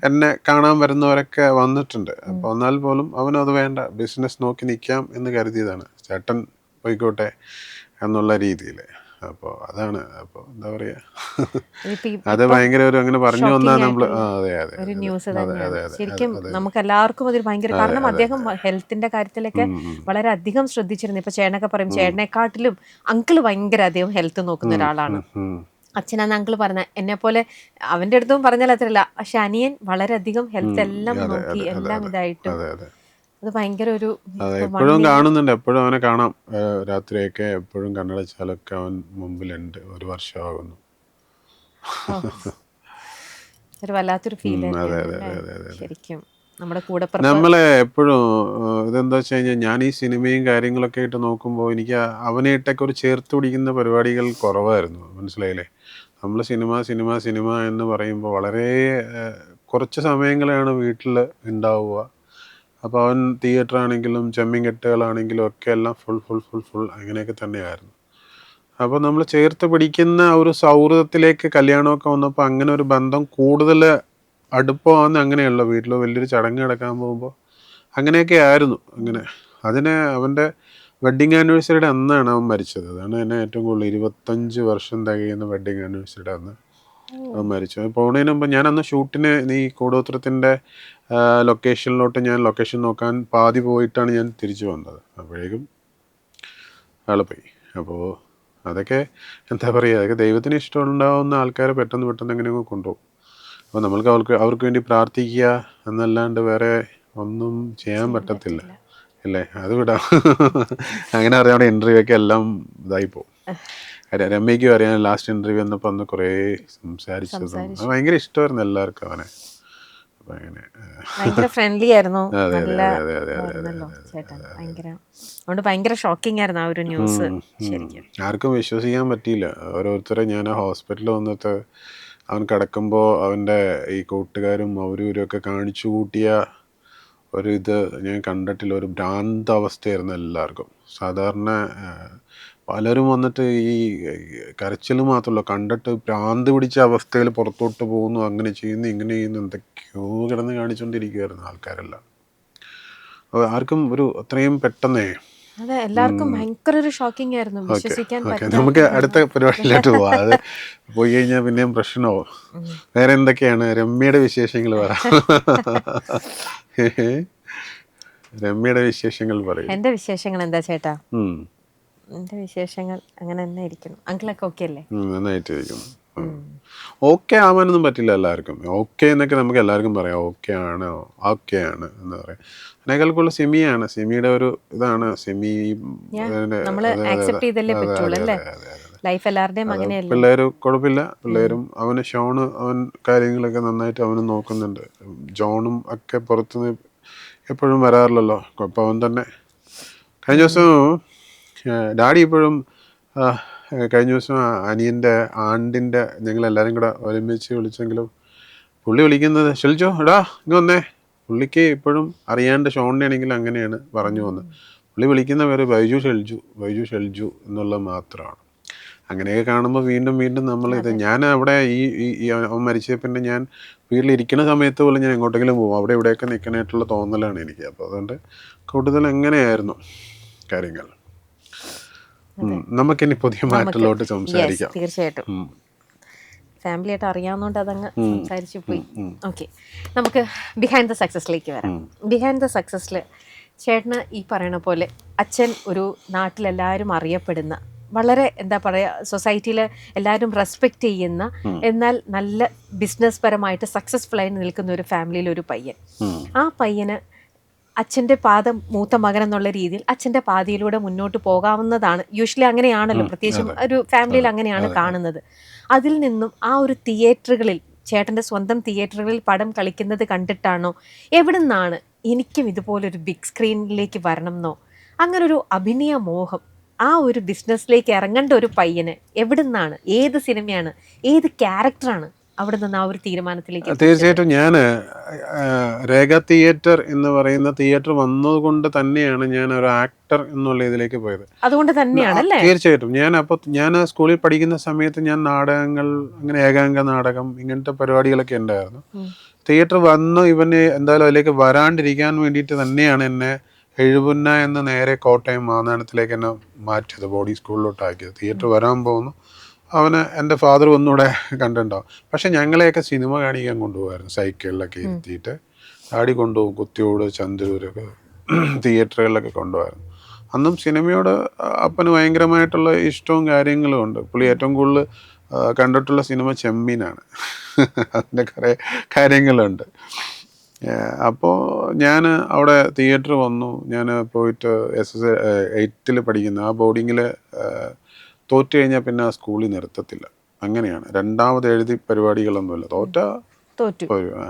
എന്നെ കാണാൻ വരുന്നവരൊക്കെ വന്നിട്ടുണ്ട്. അപ്പൊ എന്നാൽ പോലും അവനത് വേണ്ട, ബിസിനസ് നോക്കി നിൽക്കാം എന്ന് കരുതിയതാണ്. ചേട്ടൻ പോയിക്കോട്ടെ എന്നുള്ള രീതിയിൽ. അപ്പോൾ അതാണ്. അപ്പോൾ എന്താ പറയാ, ഇതിപ്പോ അത് ഭയങ്കര ഒരു അങ്ങനെ പറഞ്ഞു വന്നാൽ നമ്മൾ അതെ അതെ ഒരു ന്യൂസ് അതെ തന്നെയാണ് അതെ അതെ ശരിക്കും. നമുക്ക് എല്ലാവർക്കും അതൊരു ഭയങ്കര, കാരണം അദ്ദേഹം ഹെൽത്തിന്റെ കാര്യത്തിലൊക്കെ വളരെ അധികം ശ്രദ്ധിച്ചിരുന്നു. ഇപ്പൊ ചേട്ടനൊക്കെ പറയും ചേട്ടനെക്കാട്ടിലും അങ്കിള് ഭയങ്കര അധികം ഹെൽത്ത് നോക്കുന്ന ഒരാളാണ്. അച്ഛനാന്ന് അങ്കിള് പറഞ്ഞ, എന്നെ പോലെ അവന്റെ അടുത്തും പറഞ്ഞാൽ അത്രയല്ല, പക്ഷെ അനിയൻ വളരെയധികം ഹെൽത്ത് എല്ലാം നോക്കി എല്ലാം ഇതായിട്ടും അത് ഭയങ്കര ഒരു എപ്പോഴും കാണുന്നുണ്ട്. എപ്പോഴും അവനെ കാണാം രാത്രിയൊക്കെ. എപ്പോഴും കണ്ണടച്ചാലൊക്കെ അവൻ മുമ്പിലുണ്ട്. 1 വർഷമാകുന്നു. ഒരു വല്ലാത്തൊരു ഫീൽ ശരിക്കും. നമ്മുടെ കൂടെ നമ്മളെ എപ്പോഴും ഇതെന്താ വെച്ച് കഴിഞ്ഞാൽ, ഞാൻ ഈ സിനിമയും കാര്യങ്ങളൊക്കെ ആയിട്ട് നോക്കുമ്പോൾ എനിക്ക് അവനായിട്ടൊക്കെ ഒരു ചേർത്ത് പിടിക്കുന്ന പരിപാടികൾ കുറവായിരുന്നു. മനസ്സിലായില്ലേ? നമ്മൾ സിനിമ സിനിമ സിനിമ എന്ന് പറയുമ്പോൾ വളരെ കുറച്ച് സമയങ്ങളാണ് വീട്ടിൽ ഉണ്ടാവുക. അപ്പോൾ അവൻ തിയേറ്റർ ആണെങ്കിലും ചെമ്മീൻ കെട്ടുകളാണെങ്കിലും ഒക്കെ എല്ലാം ഫുൾ ഫുൾ ഫുൾ ഫുൾ അങ്ങനെയൊക്കെ തന്നെയായിരുന്നു. അപ്പോൾ നമ്മൾ ചേർത്ത് പിടിക്കുന്ന ഒരു സൗഹൃദത്തിലേക്ക് കല്യാണമൊക്കെ വന്നപ്പോൾ അങ്ങനെ ഒരു ബന്ധം കൂടുതൽ അടുപ്പമാണെന്ന് അങ്ങനെയല്ല. വീട്ടിൽ വലിയൊരു ചടങ്ങ് നടക്കാൻ പോകുമ്പോൾ അങ്ങനെയൊക്കെ ആയിരുന്നു. അങ്ങനെ അതിന് അവൻ്റെ വെഡ്ഡിങ് ആനിവേഴ്സറിയുടെ അന്നാണ് അവൻ മരിച്ചത്. അതാണ് എന്നെ ഏറ്റവും കൂടുതൽ 25 വർഷം തികയുന്ന വെഡ്ഡിങ് ആനിവേഴ്സറിയുടെ അന്ന് അവൻ മരിച്ചു. പോകുന്നതിന് മുമ്പ് ഞാൻ അന്ന് ഷൂട്ടിന് ഈ കൂടോത്രത്തിൻ്റെ ലൊക്കേഷനിലോട്ട് ഞാൻ ലൊക്കേഷൻ നോക്കാൻ പാതി പോയിട്ടാണ് ഞാൻ തിരിച്ചു വന്നത്. അപ്പോഴേക്കും ആള് പോയി. അപ്പോൾ അതൊക്കെ എന്താ പറയുക, അതൊക്കെ ദൈവത്തിന് ഇഷ്ടമുണ്ടാവുന്ന ആൾക്കാരെ പെട്ടെന്ന് പെട്ടെന്ന് എങ്ങനെയൊക്കെ കൊണ്ടുപോകും. അപ്പോൾ നമ്മൾക്ക് അവർക്ക് വേണ്ടി പ്രാർത്ഥിക്കുക എന്നല്ലാണ്ട് വേറെ ഒന്നും ചെയ്യാൻ പറ്റത്തില്ല അല്ലേ? അത് വിടാം. അങ്ങനെ അറിയാം. അവിടെ ഇൻ്റർവ്യൂ ഒക്കെ എല്ലാം ഇതായിപ്പോവും. രമ്യയ്ക്കും അറിയാൻ ലാസ്റ്റ് ഇൻ്റർവ്യൂ വന്നപ്പോൾ അന്ന് കുറേ സംസാരിച്ചതും ഭയങ്കര ഇഷ്ടമായിരുന്നു എല്ലാവർക്കും അവനെ. അപ്പം അങ്ങനെ ഭയങ്കര ഫ്രണ്ട്ലി ആയിരുന്നു. ചേട്ടൻ ഭയങ്കര ഷോക്കിംഗ് ആയിരുന്നു ആ ഒരു ന്യൂസ്. ശരിക്കും ആർക്കും വിശ്വസിക്കാൻ പറ്റിയില്ല. ഓരോരുത്തരെ ഞാൻ ആ ഹോസ്പിറ്റലിൽ വന്നിട്ട് അവൻ കിടക്കുമ്പോൾ അവൻ്റെ ഈ കൂട്ടുകാരും അവരും ഇവരൊക്കെ കാണിച്ചു കൂട്ടിയ ഒരു ഇത് ഞാൻ കണ്ടിട്ടില്ല. ഒരു ഭ്രാന്താവസ്ഥയായിരുന്നു എല്ലാവർക്കും. സാധാരണ പലരും വന്നിട്ട് ഈ കരച്ചിൽ മാത്രമല്ല, കണ്ടിട്ട് ഭ്രാന്ത് പിടിച്ച അവസ്ഥയിൽ പുറത്തോട്ട് പോകുന്നു, അങ്ങനെ ചെയ്യുന്നു ഇങ്ങനെ ചെയ്യുന്നു, എന്തൊക്കെയോ കിടന്ന് കാണിച്ചുകൊണ്ടിരിക്കുമായിരുന്നു ആൾക്കാരെല്ലാം. ആർക്കും ഒരു അത്രയും പെട്ടെന്നേ അതെ, എല്ലാവർക്കും ഭയങ്കര ഒരു ഷോക്കിംഗ് ആയിരുന്നു. വിശ്വസിക്കാൻ പറ്റില്ല. നമുക്ക് അടുത്ത പരിപാടിയിലോട്ട് പോവാം. അത് പോയി കഴിഞ്ഞാൽ പിന്നെയും പ്രശ്നമാവും. വേറെ എന്തൊക്കെയാണ് രമ്യയുടെ വിശേഷങ്ങൾ പറ. രമ്യയുടെ വിശേഷങ്ങൾ പറയും. എന്റെ വിശേഷങ്ങൾ എന്താ ചേട്ടാ? എന്റെ വിശേഷങ്ങൾ അങ്ങനെ തന്നെ ഇരിക്കുന്നു. അങ്കിളൊക്കെ ഓക്കെ അല്ലേ? നന്നായിട്ടിരിക്കുന്നു. ഓക്കെ ആവാനൊന്നും പറ്റില്ല എല്ലാവർക്കും. ഓക്കെ എന്നൊക്കെ നമുക്ക് എല്ലാവർക്കും പറയാം. ഓക്കെ ആണ് എന്ന് പറയാം. അതിനേക്കാൾക്കുള്ള സിമിയാണ്. സിമിയുടെ ഒരു ഇതാണ് സിമി. പിള്ളേര് കുഴപ്പമില്ല. പിള്ളേരും അവന് ഷോണ് അവൻ കാര്യങ്ങളൊക്കെ നന്നായിട്ട് അവന് നോക്കുന്നുണ്ട്. ജോണും ഒക്കെ പുറത്തുനിന്ന് എപ്പോഴും വരാറില്ലല്ലോ. അപ്പം അവൻ തന്നെ കഴിഞ്ഞ ദിവസം ഡാഡി ഇപ്പോഴും കഴിഞ്ഞ ദിവസം അനിയൻ്റെ ആണ്ടിൻ്റെ ഞങ്ങളെല്ലാവരും കൂടെ ഒരുമിച്ച് വിളിച്ചെങ്കിലും പുള്ളി വിളിക്കുന്നത് ഷെൽജോ എടാ ഇങ്ങ് വന്നേ. പുള്ളിക്ക് ഇപ്പോഴും അറിയാണ്ട് ഷോണിനെ ആണെങ്കിലും അങ്ങനെയാണ് പറഞ്ഞു വന്നത്. പുള്ളി വിളിക്കുന്ന പേര് ബൈജു ഷെൽജു എന്നുള്ളത് മാത്രമാണ്. അങ്ങനെയൊക്കെ കാണുമ്പോൾ വീണ്ടും വീണ്ടും നമ്മളിത് ഞാൻ അവിടെ ഈ അവൻ മരിച്ച പിന്നെ ഞാൻ വീട്ടിലിരിക്കുന്ന സമയത്ത് പോലും ഞാൻ എങ്ങോട്ടെങ്കിലും പോകും. അവിടെ ഇവിടെയൊക്കെ നിൽക്കാനായിട്ടുള്ള തോന്നലാണ് എനിക്ക്. അപ്പോൾ അതുകൊണ്ട് കൂടുതൽ എങ്ങനെയായിരുന്നു കാര്യങ്ങൾ. നമുക്കിനി പുതിയ മാറ്റത്തിലോട്ട് സംസാരിക്കാം. തീർച്ചയായിട്ടും ഫാമിലി ആയിട്ട് അറിയാവുന്നതുകൊണ്ട് അതങ്ങ് സംസാരിച്ചു പോയി. ഓക്കെ, നമുക്ക് ബിഹൈൻഡ് ദ സക്സസിലേക്ക് വരാം. ബിഹൈൻഡ് ദ സക്സസിൽ ചേട്ടന് ഈ പറയണ പോലെ അച്ഛൻ ഒരു നാട്ടിലെല്ലാവരും അറിയപ്പെടുന്ന, വളരെ എന്താ പറയുക, സൊസൈറ്റിയിൽ എല്ലാവരും റെസ്പെക്റ്റ് ചെയ്യുന്ന, എന്നാൽ നല്ല ബിസിനസ് പരമായിട്ട് സക്സസ്ഫുൾ ആയി നിൽക്കുന്ന ഒരു ഫാമിലിയിൽ ഒരു പയ്യൻ. ആ പയ്യന് അച്ഛൻ്റെ പാത മൂത്ത മകൻ എന്നുള്ള രീതിയിൽ അച്ഛൻ്റെ പാതയിലൂടെ മുന്നോട്ട് പോകാവുന്നതാണ്. യൂഷ്വലി അങ്ങനെയാണല്ലോ, പ്രത്യേകിച്ചും ഒരു ഫാമിലിയിൽ അങ്ങനെയാണ് കാണുന്നത്. അതിൽ നിന്നും ആ ഒരു തിയേറ്ററുകളിൽ, ചേട്ടൻ്റെ സ്വന്തം തിയേറ്ററുകളിൽ പടം കളിക്കുന്നത് കണ്ടിട്ടാണോ, എവിടെ നിന്നാണ് എനിക്കും ഇതുപോലൊരു ബിഗ് സ്ക്രീനിലേക്ക് വരണം എന്നോ, അങ്ങനൊരു അഭിനയ മോഹം, ആ ഒരു ബിസിനസ്സിലേക്ക് ഇറങ്ങേണ്ട ഒരു പയ്യന് എവിടെ നിന്നാണ്, ഏത് സിനിമയാണ്, ഏത് ക്യാരക്ടറാണ് അവിടെ നിന്ന് ആ ഒരു തീരുമാനത്തിലേക്ക്? തീർച്ചയായിട്ടും ഞാൻ രേഖ തിയേറ്റർ എന്ന് പറയുന്ന തിയേറ്റർ വന്നതുകൊണ്ട് തന്നെയാണ് ഞാൻ ഒരു ആക്ടർ എന്നുള്ള ഇതിലേക്ക് പോയത്. അതുകൊണ്ട് തന്നെയാണല്ലേ? തീർച്ചയായിട്ടും. ഞാൻ സ്കൂളിൽ പഠിക്കുന്ന സമയത്ത് ഞാൻ നാടകങ്ങൾ, അങ്ങനെ ഏകാംഗ നാടകം, ഇങ്ങനത്തെ പരിപാടികളൊക്കെ ഉണ്ടായിരുന്നു. തിയേറ്റർ വന്ന് ഇവന് എന്തായാലും അതിലേക്ക് വരാണ്ടിരിക്കാൻ വേണ്ടിയിട്ട് തന്നെയാണ് എന്നെ എഴുപുന്ന എന്ന് നേരെ കോട്ടയം മാന്നാനത്തിലേക്ക് എന്നെ മാറ്റിയത്, ബോഡി സ്കൂളിലോട്ടാക്കിയത്. തിയേറ്റർ വരാൻ പോകുന്നു, അവന് എൻ്റെ ഫാദർ ഒന്നുകൂടെ കണ്ടിട്ടുണ്ടാവും. പക്ഷെ ഞങ്ങളെയൊക്കെ സിനിമ കാണിക്കാൻ കൊണ്ടുപോകായിരുന്നു, സൈക്കിളിലൊക്കെ ഇരുത്തിയിട്ട് ആടി കൊണ്ടുപോകും. കുത്തിയോട്, ചന്ദ്രൂരൊക്കെ തിയേറ്ററുകളിലൊക്കെ കൊണ്ടുപോകായിരുന്നു. അന്നും സിനിമയോട് അപ്പന് ഭയങ്കരമായിട്ടുള്ള ഇഷ്ടവും കാര്യങ്ങളും ഉണ്ട്. പുള്ളി ഏറ്റവും കൂടുതൽ കണ്ടിട്ടുള്ള സിനിമ ചെമ്മീനാണ്. അതിൻ്റെ കുറേ കാര്യങ്ങളുണ്ട്. അപ്പോൾ ഞാൻ അവിടെ തിയേറ്റർ വന്നു. ഞാൻ പോയിട്ട് SS8 പഠിക്കുന്ന ആ ബോർഡിങ്ങിൽ തോറ്റു കഴിഞ്ഞാൽ പിന്നെ ആ സ്കൂളിൽ നിർത്തത്തില്ല. അങ്ങനെയാണ്. രണ്ടാമത് എഴുതി പരിപാടികളൊന്നുമില്ല, തോറ്റു.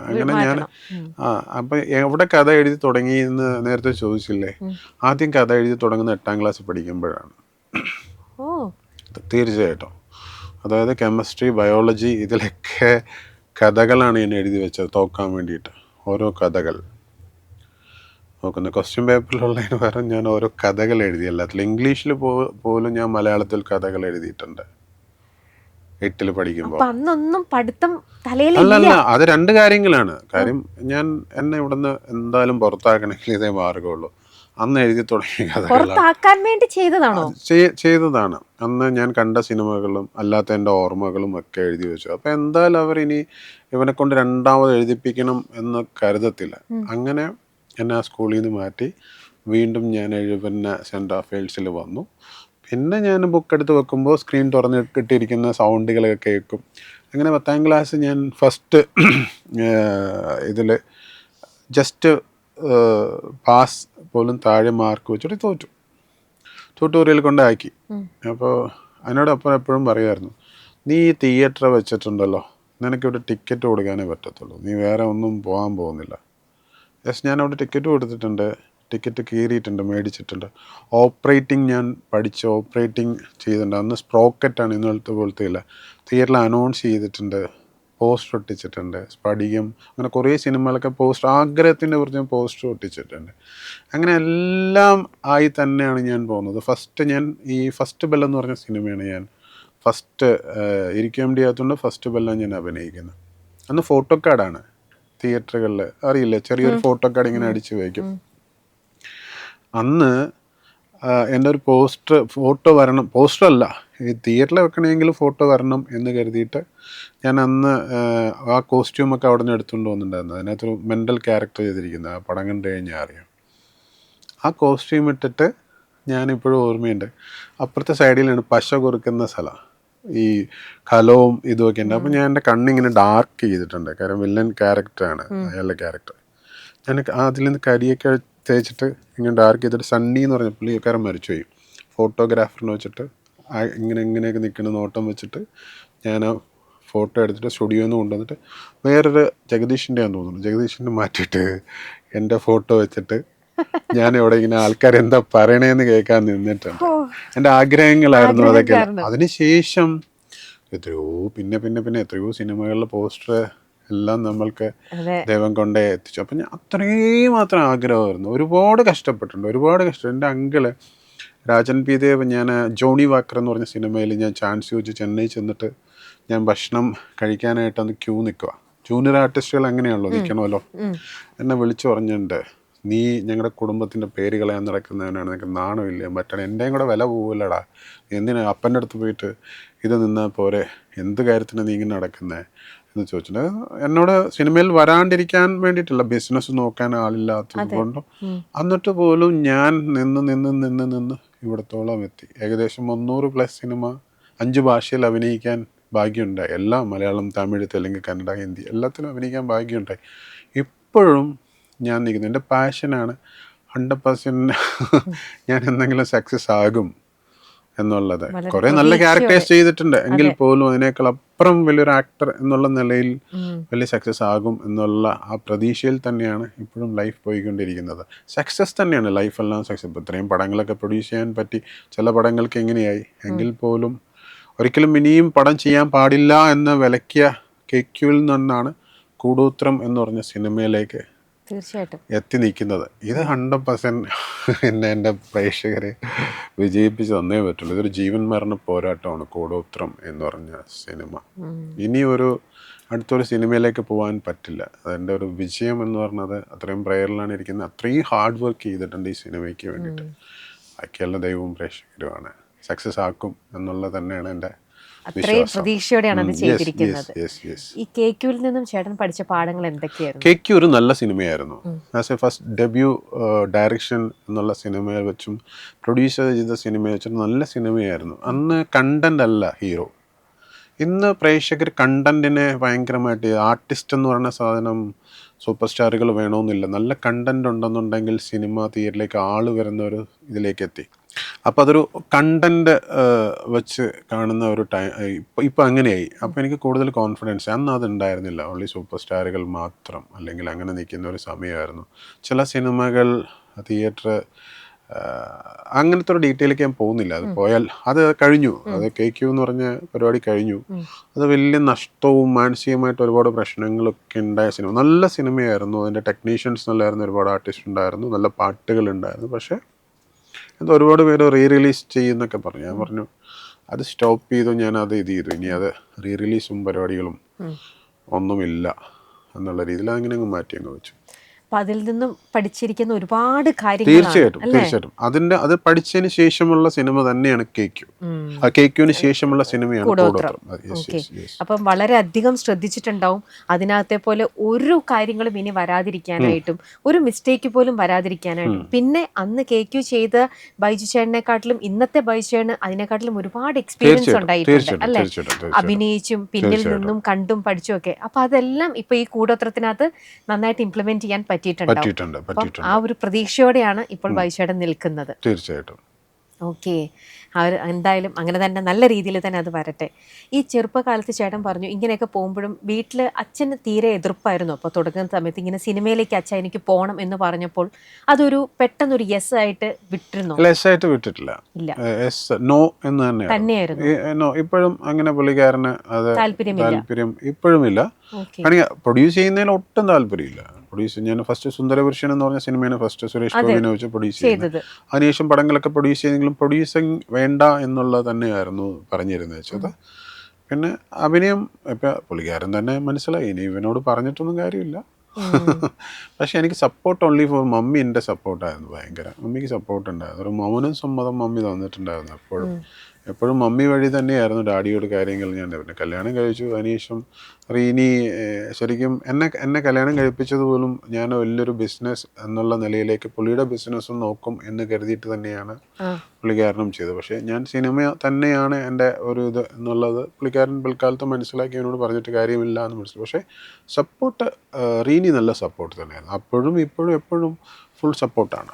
അങ്ങനെ ഞാൻ അപ്പം എവിടെ കഥ എഴുതി തുടങ്ങി എന്ന് നേരത്തെ ചോദിച്ചില്ലേ, ആദ്യം കഥ എഴുതി തുടങ്ങുന്ന 8ാം ക്ലാസ് പഠിക്കുമ്പോഴാണ്. തീർച്ചയായിട്ടും. അതായത് കെമിസ്ട്രി, ബയോളജി ഇതിലൊക്കെ കഥകളാണ് ഞാൻ എഴുതി വെച്ചത് തോക്കാൻ വേണ്ടിയിട്ട്. ഓരോ കഥകൾ നോക്കുന്ന ക്വസ്റ്റ്യൻ പേപ്പറിലുള്ളതിന് പകരം ഞാൻ ഓരോ കഥകൾ എഴുതി. എല്ലാത്തിലും ഇംഗ്ലീഷിൽ പോലും ഞാൻ മലയാളത്തിൽ കഥകൾ എഴുതിയിട്ടുണ്ട് 8ൽ പഠിക്കുമ്പോൾ. അല്ലല്ല, അത് രണ്ട് കാര്യങ്ങളാണ്. കാര്യം എന്നെ ഇവിടുന്ന് എന്തായാലും പുറത്താക്കണമെങ്കിൽ ഇതേ മാർഗമുള്ളൂ. അന്ന് എഴുതി തുടങ്ങിയ കഥകളാണ്, ചെയ്തതാണ്. അന്ന് ഞാൻ കണ്ട സിനിമകളും അല്ലാത്ത എൻ്റെ ഓർമ്മകളും ഒക്കെ എഴുതി വെച്ചു. അപ്പം എന്തായാലും അവർ ഇനി ഇവനെ കൊണ്ട് രണ്ടാമത് എഴുതിപ്പിക്കണം എന്ന് കരുതത്തില്ല. അങ്ങനെ എന്നെ ആ സ്കൂളിൽ നിന്ന് മാറ്റി വീണ്ടും ഞാൻ എഴുപന്ന സെൻറ്റ് റാഫേൽസിൽ വന്നു. പിന്നെ ഞാൻ ബുക്ക് എടുത്ത് വെക്കുമ്പോൾ സ്ക്രീൻ തുറന്നിട്ടിരിക്കുന്ന സൗണ്ടുകളൊക്കെ കേൾക്കും. അങ്ങനെ 10ാം ക്ലാസ് ഞാൻ ഫസ്റ്റ് ഇതിൽ ജസ്റ്റ് പാസ് പോലും താഴെ മാർക്ക് വെച്ചിട്ട് തോറ്റു. ട്യൂട്ടോറിയൽ കൊണ്ടാക്കി. അപ്പോൾ അതിനോടൊപ്പം എപ്പോഴും പറയുമായിരുന്നു, നീ ഈ തിയേറ്റർ വെച്ചിട്ടുണ്ടല്ലോ, നിനക്കിവിടെ ടിക്കറ്റ് കൊടുക്കാനേ പറ്റത്തുള്ളൂ, നീ വേറെ ഒന്നും പോകാൻ പോകുന്നില്ല. ഞാനവിടെ ടിക്കറ്റ് കൊടുത്തിട്ടുണ്ട്, ടിക്കറ്റ് കീറിയിട്ടുണ്ട്, മേടിച്ചിട്ടുണ്ട്. ഓപ്പറേറ്റിംഗ് ഞാൻ പഠിച്ച് ഓപ്പറേറ്റിംഗ് ചെയ്തിട്ടുണ്ട്. അന്ന് സ്പ്രോക്കറ്റാണ്, ഇന്നലത്തെ പോലത്തെ ഇല്ല. തിയേറ്ററിൽ അനൗൺസ് ചെയ്തിട്ടുണ്ട്, പോസ്റ്റർ ഒട്ടിച്ചിട്ടുണ്ട്, സ്പടികം, അങ്ങനെ കുറേ സിനിമകളൊക്കെ പോസ്റ്റർ, ആഗ്രഹത്തിൻ്റെ കുറിച്ച് ഞാൻ പോസ്റ്റർ ഒട്ടിച്ചിട്ടുണ്ട്. അങ്ങനെ എല്ലാം ആയി തന്നെയാണ് ഞാൻ പോകുന്നത്. ഞാൻ ഈ ഫസ്റ്റ് ബെൽ എന്ന് പറഞ്ഞ സിനിമയാണ് ഞാൻ ഫസ്റ്റ് ഇരിക്കാൻ വേണ്ടിയാത്തതുകൊണ്ട് ഫസ്റ്റ് ബെല്ലാണ് ഞാൻ അഭിനയിക്കുന്നത്. അന്ന് ഫോട്ടോ കാർഡാണ് തിയേറ്ററുകളിൽ, അറിയില്ല, ചെറിയൊരു ഫോട്ടോ കാർഡ് ഇങ്ങനെ അടിച്ചു വയ്ക്കും. അന്ന് എൻ്റെ ഒരു ഫോട്ടോ വരണം, പോസ്റ്ററല്ല, ഈ തിയേറ്ററിൽ വെക്കണമെങ്കിൽ ഫോട്ടോ വരണം എന്ന് കരുതിയിട്ട് ഞാൻ അന്ന് ആ കോസ്റ്റ്യൂമൊക്കെ അവിടെ നിന്ന് എടുത്തുകൊണ്ട് വന്നിട്ടുണ്ടായിരുന്നു. അതിനകത്തൊരു മെൻ്റൽ ക്യാരക്ടർ ചെയ്തിരിക്കുന്നത്, ആ പടം കണ്ടു കഴിഞ്ഞാൽ അറിയാം. ആ കോസ്റ്റ്യൂം ഇട്ടിട്ട് ഞാനിപ്പോഴും ഓർമ്മയുണ്ട്. അപ്പുറത്തെ സൈഡിലാണ് പശ കുറുക്കുന്ന സ്ഥലം, ഈ കലവും ഇതുമൊക്കെ ഉണ്ട്. അപ്പം ഞാൻ എൻ്റെ കണ്ണിങ്ങനെ ഡാർക്ക് ചെയ്തിട്ടുണ്ട്, കാരണം വില്ലൻ ക്യാരക്ടറാണ് അയാളുടെ ക്യാരക്ടർ. ഞാൻ അതിൽ നിന്ന് കരിയൊക്കെ തേച്ചിട്ട് ഇങ്ങനെ ഡാർക്ക് ചെയ്തിട്ട്, സണ്ണി എന്ന് പറഞ്ഞ പുള്ളിക്കാരൻ മരിച്ചുപോയി, ഫോട്ടോഗ്രാഫറിനെ വെച്ചിട്ട് ഇങ്ങനെയൊക്കെ നിൽക്കുന്ന നോട്ടം വെച്ചിട്ട് ഞാൻ ആ ഫോട്ടോ എടുത്തിട്ട് സ്റ്റുഡിയോയിൽ നിന്ന് കൊണ്ടുവന്നിട്ട് വേറൊരു ജഗദീഷിൻ്റെ ആണെന്ന് തോന്നുന്നു, ജഗദീഷിൻ്റെ മാറ്റിയിട്ട് എൻ്റെ ഫോട്ടോ വെച്ചിട്ട് ഞാൻ ഇവിടെ ഇങ്ങനെ ആൾക്കാരെന്താ പറയണേന്ന് കേൾക്കാൻ നിന്നിട്ടുണ്ട്. എൻ്റെ ആഗ്രഹങ്ങളായിരുന്നു അതൊക്കെ. അതിനുശേഷം പിന്നെ എത്രയോ സിനിമകളിലെ പോസ്റ്റർ എല്ലാം നമ്മൾക്ക് ദൈവം കൊണ്ടേ എത്തിച്ചു. അപ്പം ഞാൻ അത്രയും മാത്രം ആഗ്രഹമായിരുന്നു. ഒരുപാട് കഷ്ടപ്പെട്ടു. എൻ്റെ അങ്കിള് രാജൻ പി ദേവ്, ഞാൻ ജോണി വാക്കർ എന്ന് പറഞ്ഞ സിനിമയിൽ ഞാൻ ചാൻസ് ചോദിച്ച് ചെന്നൈ ചെന്നിട്ട് ഞാൻ ഭക്ഷണം കഴിക്കാനായിട്ട് അന്ന് ക്യൂ നിൽക്കുക. ജൂനിയർ ആർട്ടിസ്റ്റുകൾ അങ്ങനെയാണല്ലോ, നിൽക്കണമല്ലോ. എന്നെ വിളിച്ചു പറഞ്ഞിട്ടുണ്ട്, നീ ഞങ്ങളുടെ കുടുംബത്തിൻ്റെ പേര് കളയാൻ നടക്കുന്നവനാണ്, നിനക്ക് നാണമില്ല, പറ്റണം, എൻ്റെയും കൂടെ വില പോവില്ലടാ, എന്തിനാ അപ്പൻ്റെ അടുത്ത് പോയിട്ട് ഇത് നിന്നാൽ പോരെ, എന്ത് കാര്യത്തിനാണ് നീ ഇങ്ങനെ നടക്കുന്നത് എന്ന് ചോദിച്ചിട്ട്, എന്നോട് സിനിമയിൽ വരാണ്ടിരിക്കാൻ വേണ്ടിയിട്ടില്ല, ബിസിനസ് നോക്കാൻ ആളില്ലാത്തത് കൊണ്ടും. എന്നിട്ട് പോലും ഞാൻ നിന്ന് ഇവിടത്തോളം എത്തി. ഏകദേശം 300+ സിനിമ 5 ഭാഷയിൽ അഭിനയിക്കാൻ ഭാഗ്യമുണ്ടായി. എല്ലാം മലയാളം, തമിഴ്, തെലുങ്ക്, കന്നഡ, ഹിന്ദി എല്ലാത്തിലും അഭിനയിക്കാൻ ഭാഗ്യമുണ്ടായി. ഇപ്പോഴും ഞാൻ നിൽക്കുന്നത് എൻ്റെ പാഷനാണ്. 100% ഞാൻ എന്തെങ്കിലും സക്സസ് ആകും എന്നുള്ളത്. കുറേ നല്ല ക്യാരക്ടേഴ്സ് ചെയ്തിട്ടുണ്ട് എങ്കിൽ പോലും അതിനേക്കാൾ അപ്പുറം വലിയൊരു ആക്ടർ എന്നുള്ള നിലയിൽ വലിയ സക്സസ് ആകും എന്നുള്ള ആ പ്രതീക്ഷയിൽ തന്നെയാണ് ഇപ്പോഴും ലൈഫ് പോയിക്കൊണ്ടിരിക്കുന്നത്. സക്സസ് തന്നെയാണ് ലൈഫെല്ലാം സക്സസ്. ഇപ്പോൾ ഇത്രയും പടങ്ങളൊക്കെ പ്രൊഡ്യൂസ് ചെയ്യാൻ പറ്റി. ചില പടങ്ങൾക്ക് എങ്ങനെയായി എങ്കിൽ പോലും ഒരിക്കലും ഇനിയും പടം ചെയ്യാൻ പാടില്ല എന്ന് വിലക്കിയ KQവിൽ നിന്നാണ് കൂടോത്രം എന്ന് പറഞ്ഞ സിനിമയിലേക്ക് തീർച്ചയായിട്ടും എത്തി നിൽക്കുന്നത്. ഇത് 100% എന്നെ എൻ്റെ പ്രേക്ഷകരെ വിജയിപ്പിച്ച് തന്നേ പറ്റുള്ളൂ. ഇതൊരു ജീവൻ മരണ പോരാട്ടമാണ് കൂടോത്രം എന്ന് പറഞ്ഞ സിനിമ. ഇനി ഒരു അടുത്തൊരു സിനിമയിലേക്ക് പോകാൻ പറ്റില്ല. അതെൻ്റെ ഒരു വിജയം എന്ന് പറഞ്ഞത് അത്രയും പ്രയറിലാണ് ഇരിക്കുന്നത്. അത്രയും ഹാർഡ് വർക്ക് ചെയ്തിട്ടുണ്ട് ഈ സിനിമയ്ക്ക് വേണ്ടിയിട്ട്. ബാക്കിയുള്ള ദൈവവും പ്രേക്ഷകരുമാണ്. സക്സസ് ആക്കും എന്നുള്ളത് തന്നെയാണ് എൻ്റെ അത്രയും പ്രതീക്ഷയോടെയാണ് അത് ചെയ്തിരിക്കുന്നത്. yes. ഈ KQവിൽ നിന്നും ചേട്ടൻ പഠിച്ച പാഠങ്ങൾ എന്തൊക്കെയായിരുന്നു? KQ ഒരു നല്ല സിനിമയായിരുന്നു. As A first debut direction എന്നുള്ള സിനിമയിൽ വെച്ചും പ്രൊഡ്യൂസർ ചെയ്ത സിനിമയിൽ വെച്ചും നല്ല സിനിമയായിരുന്നു. അന്ന് കണ്ടന്റ് അല്ല ഹീറോ. ഇന്ന് പ്രേക്ഷകർ കണ്ടന്റിനെ ഭയങ്കരമായിട്ട്, ആർട്ടിസ്റ്റ് എന്ന് പറയുന്ന സാധനം സൂപ്പർ സ്റ്റാറുകൾ വേണമെന്നില്ല, നല്ല കണ്ടന്റ് ഉണ്ടെന്നുണ്ടെങ്കിൽ സിനിമ തിയേറ്ററിലേക്ക് ആൾ വരുന്ന ഒരു ഇതിലേക്ക് എത്തി. അപ്പോൾ അതൊരു കണ്ടന്റ് വെച്ച് കാണുന്ന ഒരു ടൈം ഇപ്പം അങ്ങനെയായി. അപ്പോൾ എനിക്ക് കൂടുതൽ കോൺഫിഡൻസ്. അന്ന് അതുണ്ടായിരുന്നില്ല. ഓൺലി സൂപ്പർ സ്റ്റാറുകൾ മാത്രം അല്ലെങ്കിൽ അങ്ങനെ നിൽക്കുന്ന ഒരു സമയമായിരുന്നു. ചില സിനിമകൾ തിയേറ്റർ അങ്ങനത്തെ ഒരു ഡീറ്റെയിലേക്ക് ഞാൻ പോകുന്നില്ല. അത് പോയാൽ അത് കഴിഞ്ഞു. അത് KQ എന്ന് പറഞ്ഞ പരിപാടി കഴിഞ്ഞു. അത് വലിയ നഷ്ടവും മാനസികമായിട്ട് ഒരുപാട് പ്രശ്നങ്ങളൊക്കെ ഉണ്ടായ സിനിമ. നല്ല സിനിമയായിരുന്നു. അതിൻ്റെ ടെക്നീഷ്യൻസ് നല്ലായിരുന്നു, ഒരുപാട് ആർട്ടിസ്റ്റ് ഉണ്ടായിരുന്നു, നല്ല പാട്ടുകളുണ്ടായിരുന്നു. പക്ഷേ അത് ഒരുപാട് പേര് റിലീസ് ചെയ്യുന്നൊക്കെ പറഞ്ഞു. ഞാൻ പറഞ്ഞു അത് സ്റ്റോപ്പ് ചെയ്തു, ഞാൻ അത് ഇത് ചെയ്തു. ഇനി അത് റിലീസും പരിപാടികളും ഒന്നുമില്ല എന്നുള്ള രീതിയിൽ അങ്ങനെ അങ്ങ് മാറ്റി അങ്ങ് വെച്ചു. അപ്പൊ അതിൽ നിന്നും പഠിച്ചിരിക്കുന്ന ഒരുപാട് തീർച്ചയായിട്ടും അത് പഠിച്ചതിന് ശേഷമുള്ള സിനിമ തന്നെയാണ് KQ. KQവിന് ശേഷമുള്ള സിനിമയാണ് കൂടോത്രം. അപ്പം വളരെയധികം ശ്രദ്ധിച്ചിട്ടുണ്ടാവും. അതിനകത്തെ പോലെ ഒരു കാര്യങ്ങളും ഇനി വരാതിരിക്കാനായിട്ടും, ഒരു മിസ്റ്റേക്ക് പോലും വരാതിരിക്കാനായിട്ടും. പിന്നെ അന്ന് KQ ചെയ്ത ബൈജു ചേട്ടനെക്കാട്ടിലും ഇന്നത്തെ ബൈജു ചേട്ടന് അതിനെക്കാട്ടിലും ഒരുപാട് എക്സ്പീരിയൻസ് ഉണ്ടായിട്ടുണ്ട് അല്ലെ? അഭിനയിച്ചും പിന്നിൽ നിന്നും കണ്ടും പഠിച്ചും ഒക്കെ. അപ്പൊ അതെല്ലാം ഇപ്പൊ ഈ കൂടോത്രത്തിനകത്ത് നന്നായിട്ട് ഇംപ്ലിമെന്റ് ചെയ്യാൻ പറ്റിയിട്ടുണ്ട്. ആ ഒരു പ്രതീക്ഷയോടെയാണ് ഇപ്പോൾ ബൈജുചേട്ടൻ നിൽക്കുന്നത്. തീർച്ചയായിട്ടും. ഓക്കെ, അവർ എന്തായാലും അങ്ങനെ തന്നെ നല്ല രീതിയിൽ തന്നെ അത് വരട്ടെ. ഈ ചെറുപ്പകാലത്ത് ചേട്ടൻ പറഞ്ഞു ഇങ്ങനെയൊക്കെ പോകുമ്പോഴും വീട്ടിൽ അച്ഛന് തീരെ എതിർപ്പായിരുന്നു. അപ്പോൾ തുടങ്ങുന്ന സമയത്ത് ഇങ്ങനെ സിനിമയിലേക്ക് അച്ഛൻ എനിക്ക് പോകണം എന്ന് പറഞ്ഞപ്പോൾ അതൊരു പെട്ടെന്നൊരു യെസ് ആയിട്ട് വിട്ടിരുന്നു? യെസ് ആയിട്ട് വിട്ടിട്ടില്ല, നോ എന്ന് തന്നെയായിരുന്നു. ഇപ്പോഴും അങ്ങനെ പുള്ളിക്കാരന് അത് താല്പര്യം ഇപ്പോഴും ഇല്ല. പ്രൊഡ്യൂസ് ചെയ്യുന്നതിൽ ഒട്ടും താല്പര്യമില്ല. ഞാൻ ഫസ്റ്റ് സുന്ദരപുരുഷൻ എന്ന് പറഞ്ഞ സിനിമയാണ് ഫസ്റ്റ് സുരേഷ് ഗോപിനെ വെച്ച് പ്രൊഡ്യൂസ് ചെയ്യുന്നത്. അതിനുശേഷം പടങ്ങളൊക്കെ പ്രൊഡ്യൂസ് ചെയ്തെങ്കിലും പ്രൊഡ്യൂസിങ് വേണ്ട എന്നുള്ളത് തന്നെയായിരുന്നു പറഞ്ഞിരുന്നത് വെച്ചത്. പിന്നെ അഭിനയം ഇപ്പം പുള്ളിക്കാരൻ തന്നെ മനസ്സിലായി, ഇനി ഇവനോട് പറഞ്ഞിട്ടൊന്നും കാര്യമില്ല. പക്ഷെ എനിക്ക് സപ്പോർട്ട് ഓൺലി ഫോർ മമ്മി. എൻ്റെ സപ്പോർട്ടായിരുന്നു ഭയങ്കര. മമ്മിക്ക് സപ്പോർട്ട് ഉണ്ടായിരുന്നു. ഒരു മൗനം സമ്മതം മമ്മി തന്നിട്ടുണ്ടായിരുന്നു എപ്പോഴും മമ്മി വഴി തന്നെയായിരുന്നു ഡാഡിയോട് കാര്യങ്ങൾ. ഞാൻ പിന്നെ കല്യാണം കഴിച്ചു. അതിനുശേഷം റീനി ശരിക്കും എന്നെ കല്യാണം കഴിപ്പിച്ചത് പോലും ഞാൻ വലിയൊരു ബിസിനസ് എന്നുള്ള നിലയിലേക്ക് പുള്ളിയുടെ ബിസിനസ്സും നോക്കും എന്ന് കരുതിയിട്ട് തന്നെയാണ് പുള്ളിക്കാരനും ചെയ്തത്. പക്ഷേ ഞാൻ സിനിമ തന്നെയാണ് എൻ്റെ ഒരു ഇത് എന്നുള്ളത് പുള്ളിക്കാരൻ പിൽക്കാലത്ത് മനസ്സിലാക്കി എന്നോട് പറഞ്ഞിട്ട് കാര്യമില്ല എന്ന് മനസ്സിലായി. പക്ഷേ സപ്പോർട്ട് റീനി നല്ല സപ്പോർട്ട് തന്നെയായിരുന്നു. അപ്പോഴും ഇപ്പോഴും എപ്പോഴും ഫുൾ സപ്പോർട്ടാണ്.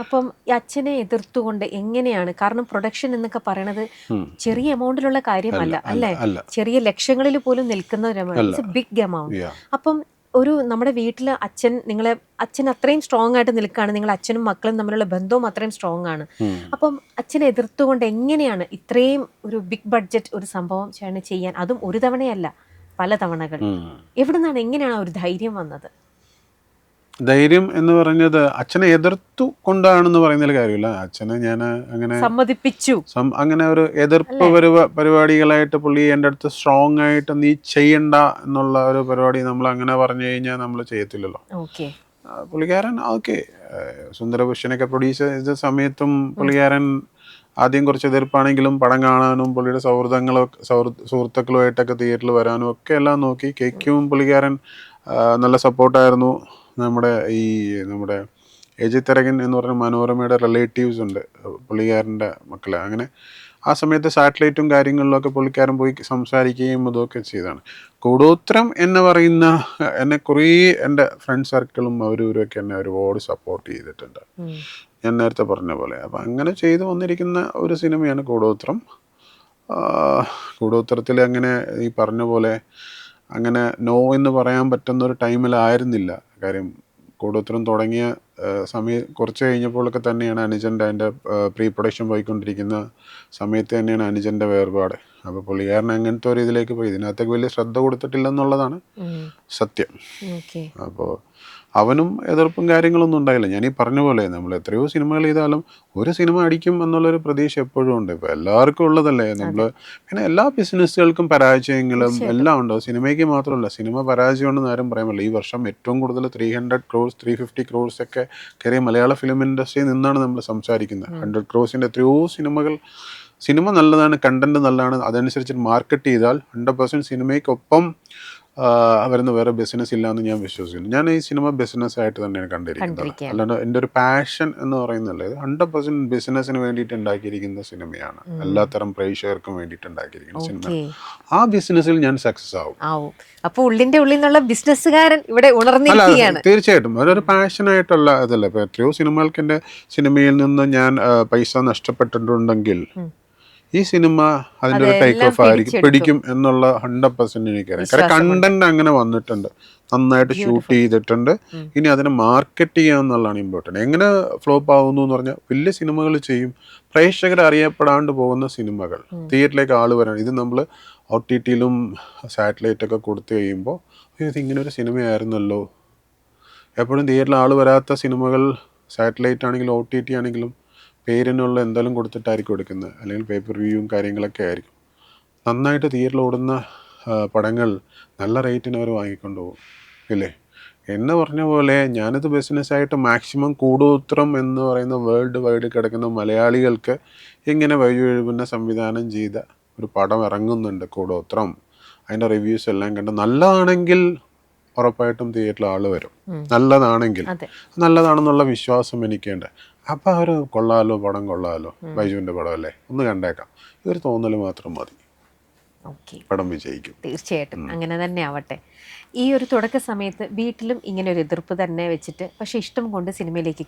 അപ്പം ഈ അച്ഛനെ എതിർത്തുകൊണ്ട് എങ്ങനെയാണ്? കാരണം പ്രൊഡക്ഷൻ എന്നൊക്കെ പറയണത് ചെറിയ എമൗണ്ടിലുള്ള കാര്യമല്ല അല്ലേ? ചെറിയ ലക്ഷങ്ങളിൽ പോലും നിൽക്കുന്ന ഒരു എമൗണ്ട്, ബിഗ് എമൗണ്ട്. അപ്പം ഒരു നമ്മുടെ വീട്ടിൽ അച്ഛൻ അത്രയും സ്ട്രോങ് ആയിട്ട് നിൽക്കുകയാണ്. നിങ്ങൾ അച്ഛനും മക്കളും തമ്മിലുള്ള ബന്ധവും അത്രയും സ്ട്രോങ് ആണ്. അപ്പം അച്ഛനെ എതിർത്തുകൊണ്ട് എങ്ങനെയാണ് ഇത്രയും ഒരു ബിഗ് ബഡ്ജറ്റ് ഒരു സംഭവം ചെയ്യാൻ? അതും ഒരു തവണയല്ല, പല തവണകൾ. എവിടുന്നാണ്, എങ്ങനെയാണ് ഒരു ധൈര്യം വന്നത്? ധൈര്യം എന്ന് പറഞ്ഞത് അച്ഛനെ എതിർത്തു കൊണ്ടാണെന്ന് പറയുന്നതിൽ കാര്യമില്ല. അച്ഛനെ ഞാൻ അങ്ങനെ സമ്മതിപ്പിച്ചു. അങ്ങനെ ഒരു എതിർപ്പ് പരിപാടികളായിട്ട് പുള്ളി എൻ്റെ അടുത്ത് സ്ട്രോങ് ആയിട്ട് നീ ചെയ്യണ്ട എന്നുള്ള ഒരു പരിപാടി നമ്മൾ അങ്ങനെ പറഞ്ഞു കഴിഞ്ഞാൽ നമ്മൾ ചെയ്യത്തില്ലല്ലോ. പുള്ളിക്കാരൻ സുന്ദരപുരുഷനൊക്കെ പ്രൊഡ്യൂസ് ചെയ്ത സമയത്തും പുള്ളിക്കാരൻ ആദ്യം കുറച്ച് എതിർപ്പാണെങ്കിലും പടം കാണാനും പുള്ളിയുടെ സുഹൃത്തുക്കളുമായിട്ടൊക്കെ തിയേറ്ററിൽ വരാനും ഒക്കെ എല്ലാം നോക്കി. KQവും പുള്ളിക്കാരൻ നല്ല സപ്പോർട്ടായിരുന്നു. നമ്മുടെ എജി തരകൻ എന്ന് പറഞ്ഞ മനോരമയുടെ റിലേറ്റീവ്സ് ഉണ്ട് പുള്ളിക്കാരൻ്റെ മക്കളെ. അങ്ങനെ ആ സമയത്ത് സാറ്റലൈറ്റും കാര്യങ്ങളിലൊക്കെ പുള്ളിക്കാരൻ പോയി സംസാരിക്കുകയും ഇതൊക്കെ ചെയ്തതാണ്. കൂടോത്രം എന്ന് പറയുന്ന എന്നെ കുറേ എൻ്റെ ഫ്രണ്ട് സർക്കിളും അവരൊക്കെ എന്നെ ഒരുപാട് സപ്പോർട്ട് ചെയ്തിട്ടുണ്ട്, ഞാൻ നേരത്തെ പറഞ്ഞ പോലെ. അപ്പം അങ്ങനെ ചെയ്തു വന്നിരിക്കുന്ന ഒരു സിനിമയാണ് കൂടോത്രം. കൂടോത്രത്തിൽ അങ്ങനെ ഈ പറഞ്ഞ പോലെ അങ്ങനെ നോ എന്ന് പറയാൻ പറ്റുന്ന ഒരു ടൈമിലായിരുന്നില്ല. കാര്യം കൂടോത്രം തുടങ്ങിയ സമയം കുറച്ച് കഴിഞ്ഞപ്പോഴൊക്കെ തന്നെയാണ് അനുജൻ്റെ അതിൻ്റെ പ്രീ പ്രൊഡക്ഷൻ പോയിക്കൊണ്ടിരിക്കുന്ന സമയത്ത് തന്നെയാണ് അനുജൻ്റെ വേർപാട്. അപ്പോൾ പുള്ളിക്കാരൻ അങ്ങനത്തെ ഒരു ഇതിലേക്ക് പോയി. ഇതിനകത്തേക്ക് വലിയ ശ്രദ്ധ കൊടുത്തിട്ടില്ല എന്നുള്ളതാണ് സത്യം. അപ്പോൾ അവനും എതിർപ്പും കാര്യങ്ങളൊന്നും ഉണ്ടായില്ല. ഞാൻ ഈ പറഞ്ഞ പോലെ നമ്മൾ എത്രയോ സിനിമകൾ ചെയ്താലും ഒരു സിനിമ അടിക്കും എന്നുള്ളൊരു പ്രതീക്ഷ എപ്പോഴും ഉണ്ട്. ഇപ്പോൾ എല്ലാവർക്കും ഉള്ളതല്ലേ നമ്മൾ. പിന്നെ എല്ലാ ബിസിനസ്സുകൾക്കും പരാജയങ്ങളും എല്ലാം ഉണ്ട്. സിനിമയ്ക്ക് മാത്രമല്ല, സിനിമ പരാജയമുണ്ടെന്ന് ആരും പറയാൻ പറ്റില്ല. ഈ വർഷം ഏറ്റവും കൂടുതൽ 300 crores 350 crores ഒക്കെ കയറിയ മലയാള ഫിലിം ഇൻഡസ്ട്രിയിൽ നിന്നാണ് നമ്മൾ സംസാരിക്കുന്നത്. 100 crores എത്രയോ സിനിമ നല്ലതാണ്, കണ്ടന്റ് നല്ലതാണ്, അതനുസരിച്ച് മാർക്കറ്റ് ചെയ്താൽ 100% സിനിമയ്ക്കൊപ്പം വരുന്ന വേറെ ബിസിനസ് ഇല്ല എന്ന് ഞാൻ വിശ്വസിക്കുന്നു. ഞാൻ ഈ സിനിമ ബിസിനസ് ആയിട്ട് തന്നെയാണ് കണ്ടിരിക്കുന്നത്. അല്ലാണ്ട് എൻ്റെ ഒരു പാഷൻ എന്ന് പറയുന്നതല്ല, ഇത് 100% ബിസിനസ്സിന് വേണ്ടിയിട്ട് ഉണ്ടാക്കിയിരിക്കുന്ന സിനിമയാണ്. എല്ലാത്തരം പ്രേക്ഷകർക്കും വേണ്ടിയിട്ട് ഉണ്ടാക്കിയിരിക്കുന്ന സിനിമ. ആ ബിസിനസ്സിൽ ഞാൻ സക്സസ് ആവും. അപ്പൊ ഉള്ളിന്റെ ഉള്ളിൽ നിന്നുള്ള ബിസിനസ്സുകാരൻ ഇവിടെ ഉണർന്നിരിക്കുകയാണ്. തീർച്ചയായിട്ടും അതൊരു പാഷനായിട്ടുള്ള ഇതല്ല. ഇപ്പൊ എത്രയോ സിനിമകൾക്ക് എൻ്റെ സിനിമയിൽ നിന്ന് ഞാൻ പൈസ നഷ്ടപ്പെട്ടിട്ടുണ്ടെങ്കിൽ ഈ സിനിമ അതിൻ്റെ ഒരു ടേക്ക് ഓഫ് ആയിരിക്കും, പിടിക്കും എന്നുള്ള 100% എനിക്കറിയാം. കാരണം കണ്ടന്റ് അങ്ങനെ വന്നിട്ടുണ്ട്, നന്നായിട്ട് ഷൂട്ട് ചെയ്തിട്ടുണ്ട്. ഇനി അതിനെ മാർക്കറ്റ് ചെയ്യുക എന്നുള്ളതാണ് ഇമ്പോർട്ടൻറ്റ്. എങ്ങനെ ഫ്ലോപ്പ് ആവുന്നു എന്ന് പറഞ്ഞാൽ വലിയ സിനിമകൾ ചെയ്യും, പ്രേക്ഷകർ അറിയപ്പെടാണ്ട് പോകുന്ന സിനിമകൾ തിയേറ്ററിലേക്ക് ആൾ വരാൻ. ഇത് നമ്മൾ OTTയിലും സാറ്റലൈറ്റൊക്കെ കൊടുത്തു കഴിയുമ്പോൾ ഇതിങ്ങനെ ഒരു സിനിമയായിരുന്നല്ലോ. എപ്പോഴും തിയേറ്ററിൽ ആൾ വരാത്ത സിനിമകൾ സാറ്റലൈറ്റ് ആണെങ്കിലും OTT ആണെങ്കിലും പേരിനുള്ള എന്തെങ്കിലും കൊടുത്തിട്ടായിരിക്കും എടുക്കുന്നത്, അല്ലെങ്കിൽ പേപ്പർ വ്യൂവും കാര്യങ്ങളൊക്കെ ആയിരിക്കും. നന്നായിട്ട് തിയേറ്ററിൽ ഓടുന്ന പടങ്ങൾ നല്ല റേറ്റിന് അവർ വാങ്ങിക്കൊണ്ട് പോകും, ഇല്ലേ? എന്ന് പറഞ്ഞ പോലെ ഞാനിത് ബിസിനസ്സായിട്ട് മാക്സിമം കൂടോത്രം എന്ന് പറയുന്ന വേൾഡ് വൈഡ് കിടക്കുന്ന മലയാളികൾക്ക് ഇങ്ങനെ ബൈജു എഴുപുന്ന സംവിധാനം ചെയ്ത ഒരു പടം ഇറങ്ങുന്നുണ്ട്, കൂടോത്രം. അതിൻ്റെ റിവ്യൂസ് എല്ലാം കണ്ട് നല്ലതാണെങ്കിൽ ഉറപ്പായിട്ടും തിയേറ്ററിൽ ആൾ വരും. നല്ലതാണെന്നുള്ള വിശ്വാസം എനിക്കുണ്ട്. അപ്പം അവർ കൊള്ളാലോ, പടം കൊള്ളാലോ, ബൈജുവിൻ്റെ പടമല്ലേ, ഒന്ന് കണ്ടേക്കാം, ഈ ഒരു തോന്നൽ മാത്രം മതി, പടം വിജയിക്കും. തീർച്ചയായിട്ടും അങ്ങനെ തന്നെ ആവട്ടെ. ഈ ഒരു തുടക്ക സമയത്ത് വീട്ടിലും ഇങ്ങനെ ഒരു എതിർപ്പ് തന്നെ വെച്ചിട്ട്, പക്ഷെ ഇഷ്ടം കൊണ്ട് സിനിമയിലേക്ക്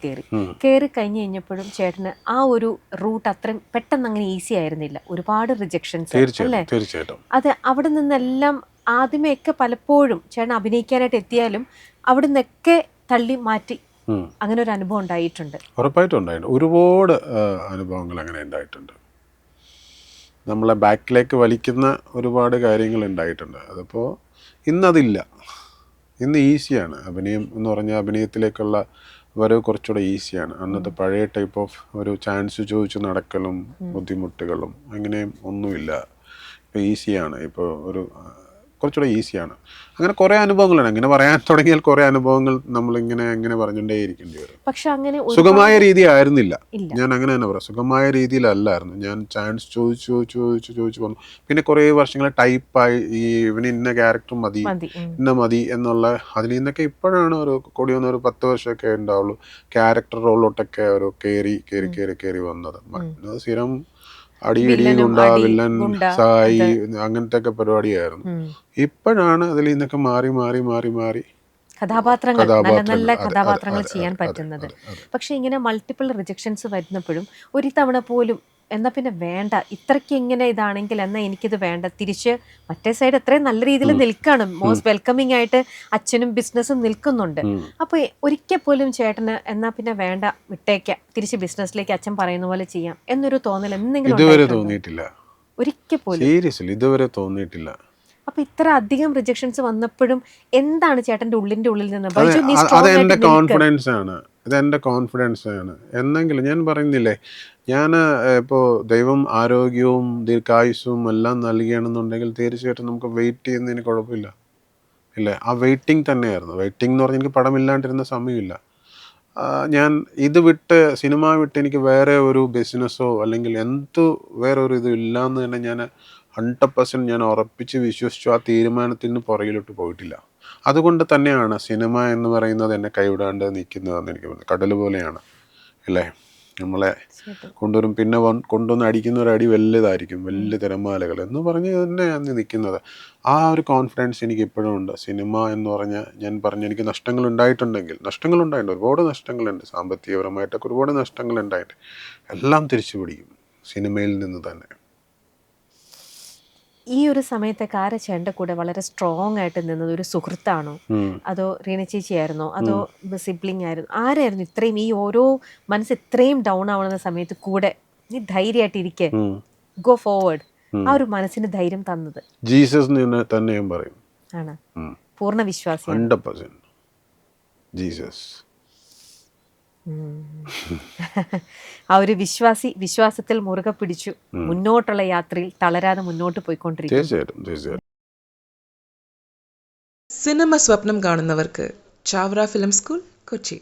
കയറി കഴിഞ്ഞ് കഴിഞ്ഞപ്പോഴും ചേട്ടന് ആ ഒരു റൂട്ട് അത്രയും പെട്ടെന്ന് അങ്ങനെ ഈസി ആയിരുന്നില്ല. ഒരുപാട് റിജക്ഷൻസ് അല്ലേ? തീർച്ചയായിട്ടും. അത് അവിടെ നിന്നെല്ലാം ആദ്യമേയൊക്കെ പലപ്പോഴും ചേട്ടൻ അഭിനയിക്കാനായിട്ട് എത്തിയാലും അവിടെ നിന്നൊക്കെ തള്ളി മാറ്റി, അങ്ങനെ ഒരു അനുഭവം ഉണ്ടായിട്ടുണ്ട്? ഉറപ്പായിട്ടും ഉണ്ടായിട്ടുണ്ട്. ഒരുപാട് അനുഭവങ്ങൾ അങ്ങനെ ഉണ്ടായിട്ടുണ്ട്. നമ്മളെ ബാക്കിലേക്ക് വലിക്കുന്ന ഒരുപാട് കാര്യങ്ങൾ ഉണ്ടായിട്ടുണ്ട്. അതിപ്പോൾ ഇന്നതില്ല. ഇന്ന് ഈസിയാണ്. അഭിനയം എന്ന് പറഞ്ഞാൽ അഭിനയത്തിലേക്കുള്ള വരവ് കുറച്ചുകൂടെ ഈസിയാണ്. അന്നത്തെ പഴയ ടൈപ്പ് ഓഫ് ഒരു ചാൻസ് ചോദിച്ച് നടക്കലും ബുദ്ധിമുട്ടുകളും അങ്ങനെയും ഒന്നുമില്ല. ഇപ്പോൾ ഈസിയാണ്. ഇപ്പോൾ ഒരു കുറച്ചുകൂടെ ഈസിയാണ്. അങ്ങനെ കുറേ അനുഭവങ്ങളാണ്. അങ്ങനെ പറയാൻ തുടങ്ങിയാൽ കുറേ അനുഭവങ്ങൾ നമ്മളിങ്ങനെ അങ്ങനെ പറഞ്ഞുകൊണ്ടേ ഇരിക്കേണ്ടി വരും. പക്ഷെ അങ്ങനെ സുഖമായ രീതി ആയിരുന്നില്ല. ഞാൻ അങ്ങനെ തന്നെ പറയാം, സുഖമായ രീതിയിലല്ലായിരുന്നു. ഞാൻ ചാൻസ് ചോദിച്ചു വന്നു. പിന്നെ കുറേ വർഷങ്ങൾ ടൈപ്പായി ഈ ഇവന് ഇന്ന ക്യാരക്ടർ മതി എന്നുള്ള അതിൽ നിന്നൊക്കെ ഇപ്പോഴാണ് ഒരു കൂടി വന്ന ഒരു 10 വർഷമൊക്കെ ഉണ്ടാവുള്ളൂ ക്യാരക്ടർ റോളിലോട്ടൊക്കെ ഒരു കയറി വന്നത്. സ്ഥിരം അടിയടി ഗുണ്ട, വില്ലൻ, സായി, അങ്ങനത്തെ ഒക്കെ പരിപാടിയായിരുന്നു. ഇപ്പോഴാണ് അതിൽ നിന്നൊക്കെ മാറി കഥാപാത്രങ്ങൾ നല്ല കഥാപാത്രങ്ങൾ ചെയ്യാൻ പറ്റുന്നത്. പക്ഷെ ഇങ്ങനെ മൾട്ടിപ്പിൾ റിജക്ഷൻസ് വരുന്നപ്പോഴും ഒരു തവണ പോലും എന്നാ പിന്നെ വേണ്ട, ഇത്രയ്ക്ക് ഇങ്ങനെ ഇതാണെങ്കിൽ എന്നാ എനിക്കിത് വേണ്ട, തിരിച്ച് മറ്റേ സൈഡ് എത്രയും നല്ല രീതിയിൽ നിൽക്കണം, മോസ്റ്റ് വെൽക്കമിങ് ആയിട്ട് അച്ഛനും ബിസിനസ്സും നിൽക്കുന്നുണ്ട്. അപ്പൊ ഒരിക്കൽ പോലും ചേട്ടന് എന്നാ പിന്നെ വേണ്ട, വിട്ടേക്കാം, തിരിച്ച് ബിസിനസ്സിലേക്ക് അച്ഛൻ പറയുന്ന പോലെ ചെയ്യാം എന്നൊരു തോന്നൽ എന്തെങ്കിലും ഇതുവരെ തോന്നിയിട്ടില്ല? ഒരിക്കൽ പോലും? സീരിയസ്ലി ഇതുവരെ തോന്നിയിട്ടില്ല. അപ്പൊ ഇത്ര അധികം റിജക്ഷൻസ് വന്നപ്പോഴും എന്താണ് ചേട്ടന്റെ ഉള്ളിന്റെ ഉള്ളിൽ നിന്ന്? അതെന്റെ കോൺഫിഡൻസ് ആണ്, ഇതെന്റെ കോൺഫിഡൻസ് ആണ്. എന്നെങ്കിലും ഞാൻ പറയുന്നില്ലേ, ഞാൻ ഇപ്പോൾ ദൈവം ആരോഗ്യവും ദീർഘായുസ്സും എല്ലാം നൽകുകയാണെന്നുണ്ടെങ്കിൽ തീർച്ചയായിട്ടും നമുക്ക് വെയിറ്റ് ചെയ്യുന്നതിന് കുഴപ്പമില്ല, ഇല്ലേ? ആ വെയിറ്റിംഗ് തന്നെയായിരുന്നു. വെയിറ്റിംഗ് എന്ന് പറഞ്ഞാൽ എനിക്ക് പടമില്ലാണ്ടിരുന്ന സമയമില്ല. ഞാൻ ഇത് വിട്ട്, സിനിമ വിട്ട് എനിക്ക് വേറെ ഒരു ബിസിനസ്സോ അല്ലെങ്കിൽ വേറെ ഒരു ഇതും ഇല്ലയെന്ന് തന്നെ ഞാൻ 100% ഞാൻ ഉറപ്പിച്ച് വിശ്വസിച്ചു. ആ തീരുമാനത്തിന് പുറകിലോട്ട് പോയിട്ടില്ല. അതുകൊണ്ട് തന്നെയാണ് സിനിമ എന്ന് പറയുന്നത് എന്നെ കൈവിടാണ്ട് നിൽക്കുന്നതെന്ന് എനിക്ക് തോന്നുന്നു. കടൽ പോലെയാണ്, അല്ലേ? നമ്മളെ കൊണ്ടുവരും, പിന്നെ കൊണ്ടുവന്ന് അടിക്കുന്ന ഒരു അടി വലുതായിരിക്കും, വലിയ തിരമാലകൾ എന്ന് പറഞ്ഞ് തന്നെ അന്ന് നിൽക്കുന്നത്. ആ ഒരു കോൺഫിഡൻസ് എനിക്ക് ഇപ്പോഴും ഉണ്ട്. സിനിമ എന്ന് പറഞ്ഞാൽ ഞാൻ എനിക്ക് നഷ്ടങ്ങളുണ്ടായിട്ടുണ്ട്, ഒരുപാട് നഷ്ടങ്ങളുണ്ട്, സാമ്പത്തികപരമായിട്ടൊക്കെ ഒരുപാട് നഷ്ടങ്ങളുണ്ടായിട്ട് എല്ലാം തിരിച്ചു പിടിക്കും സിനിമയിൽ നിന്ന് തന്നെ. ഈ ഒരു സമയത്തൊക്കെ ആരാ ചേട്ടൻ്റെ കൂടെ വളരെ സ്ട്രോങ് ആയിട്ട് നിന്നത്? ഒരു സുഹൃത്താണോ, അതോ റീന ചേച്ചിയായിരുന്നോ, അതോ സിബ്ലിംഗ് ആയിരുന്നു? ആരായിരുന്നു ഇത്രയും ഈ ഓരോ മനസ്സ് ഇത്രയും ഡൗൺ ആവുന്ന സമയത്ത് കൂടെ നീ ധൈര്യമായിട്ട് ഇരിക്കെ, ഗോ ഫോർവേഡ്, ആ ഒരു മനസ്സിന് ധൈര്യം തന്നത്? ജീസസ് തന്നെ ഞാൻ പറയും. ആണ് പൂർണ്ണ വിശ്വാസം. 100%. ജീസസ്. ആ ഒരു വിശ്വാസത്തിൽ മുറുകെ പിടിച്ചു മുന്നോട്ടുള്ള യാത്രയിൽ തളരാതെ മുന്നോട്ട് പോയിക്കൊണ്ടിരിക്കും. തീർച്ചയായിട്ടും. സിനിമ സ്വപ്നം കാണുന്നവർക്ക് ചാവറ ഫിലിം സ്കൂൾ, കൊച്ചി.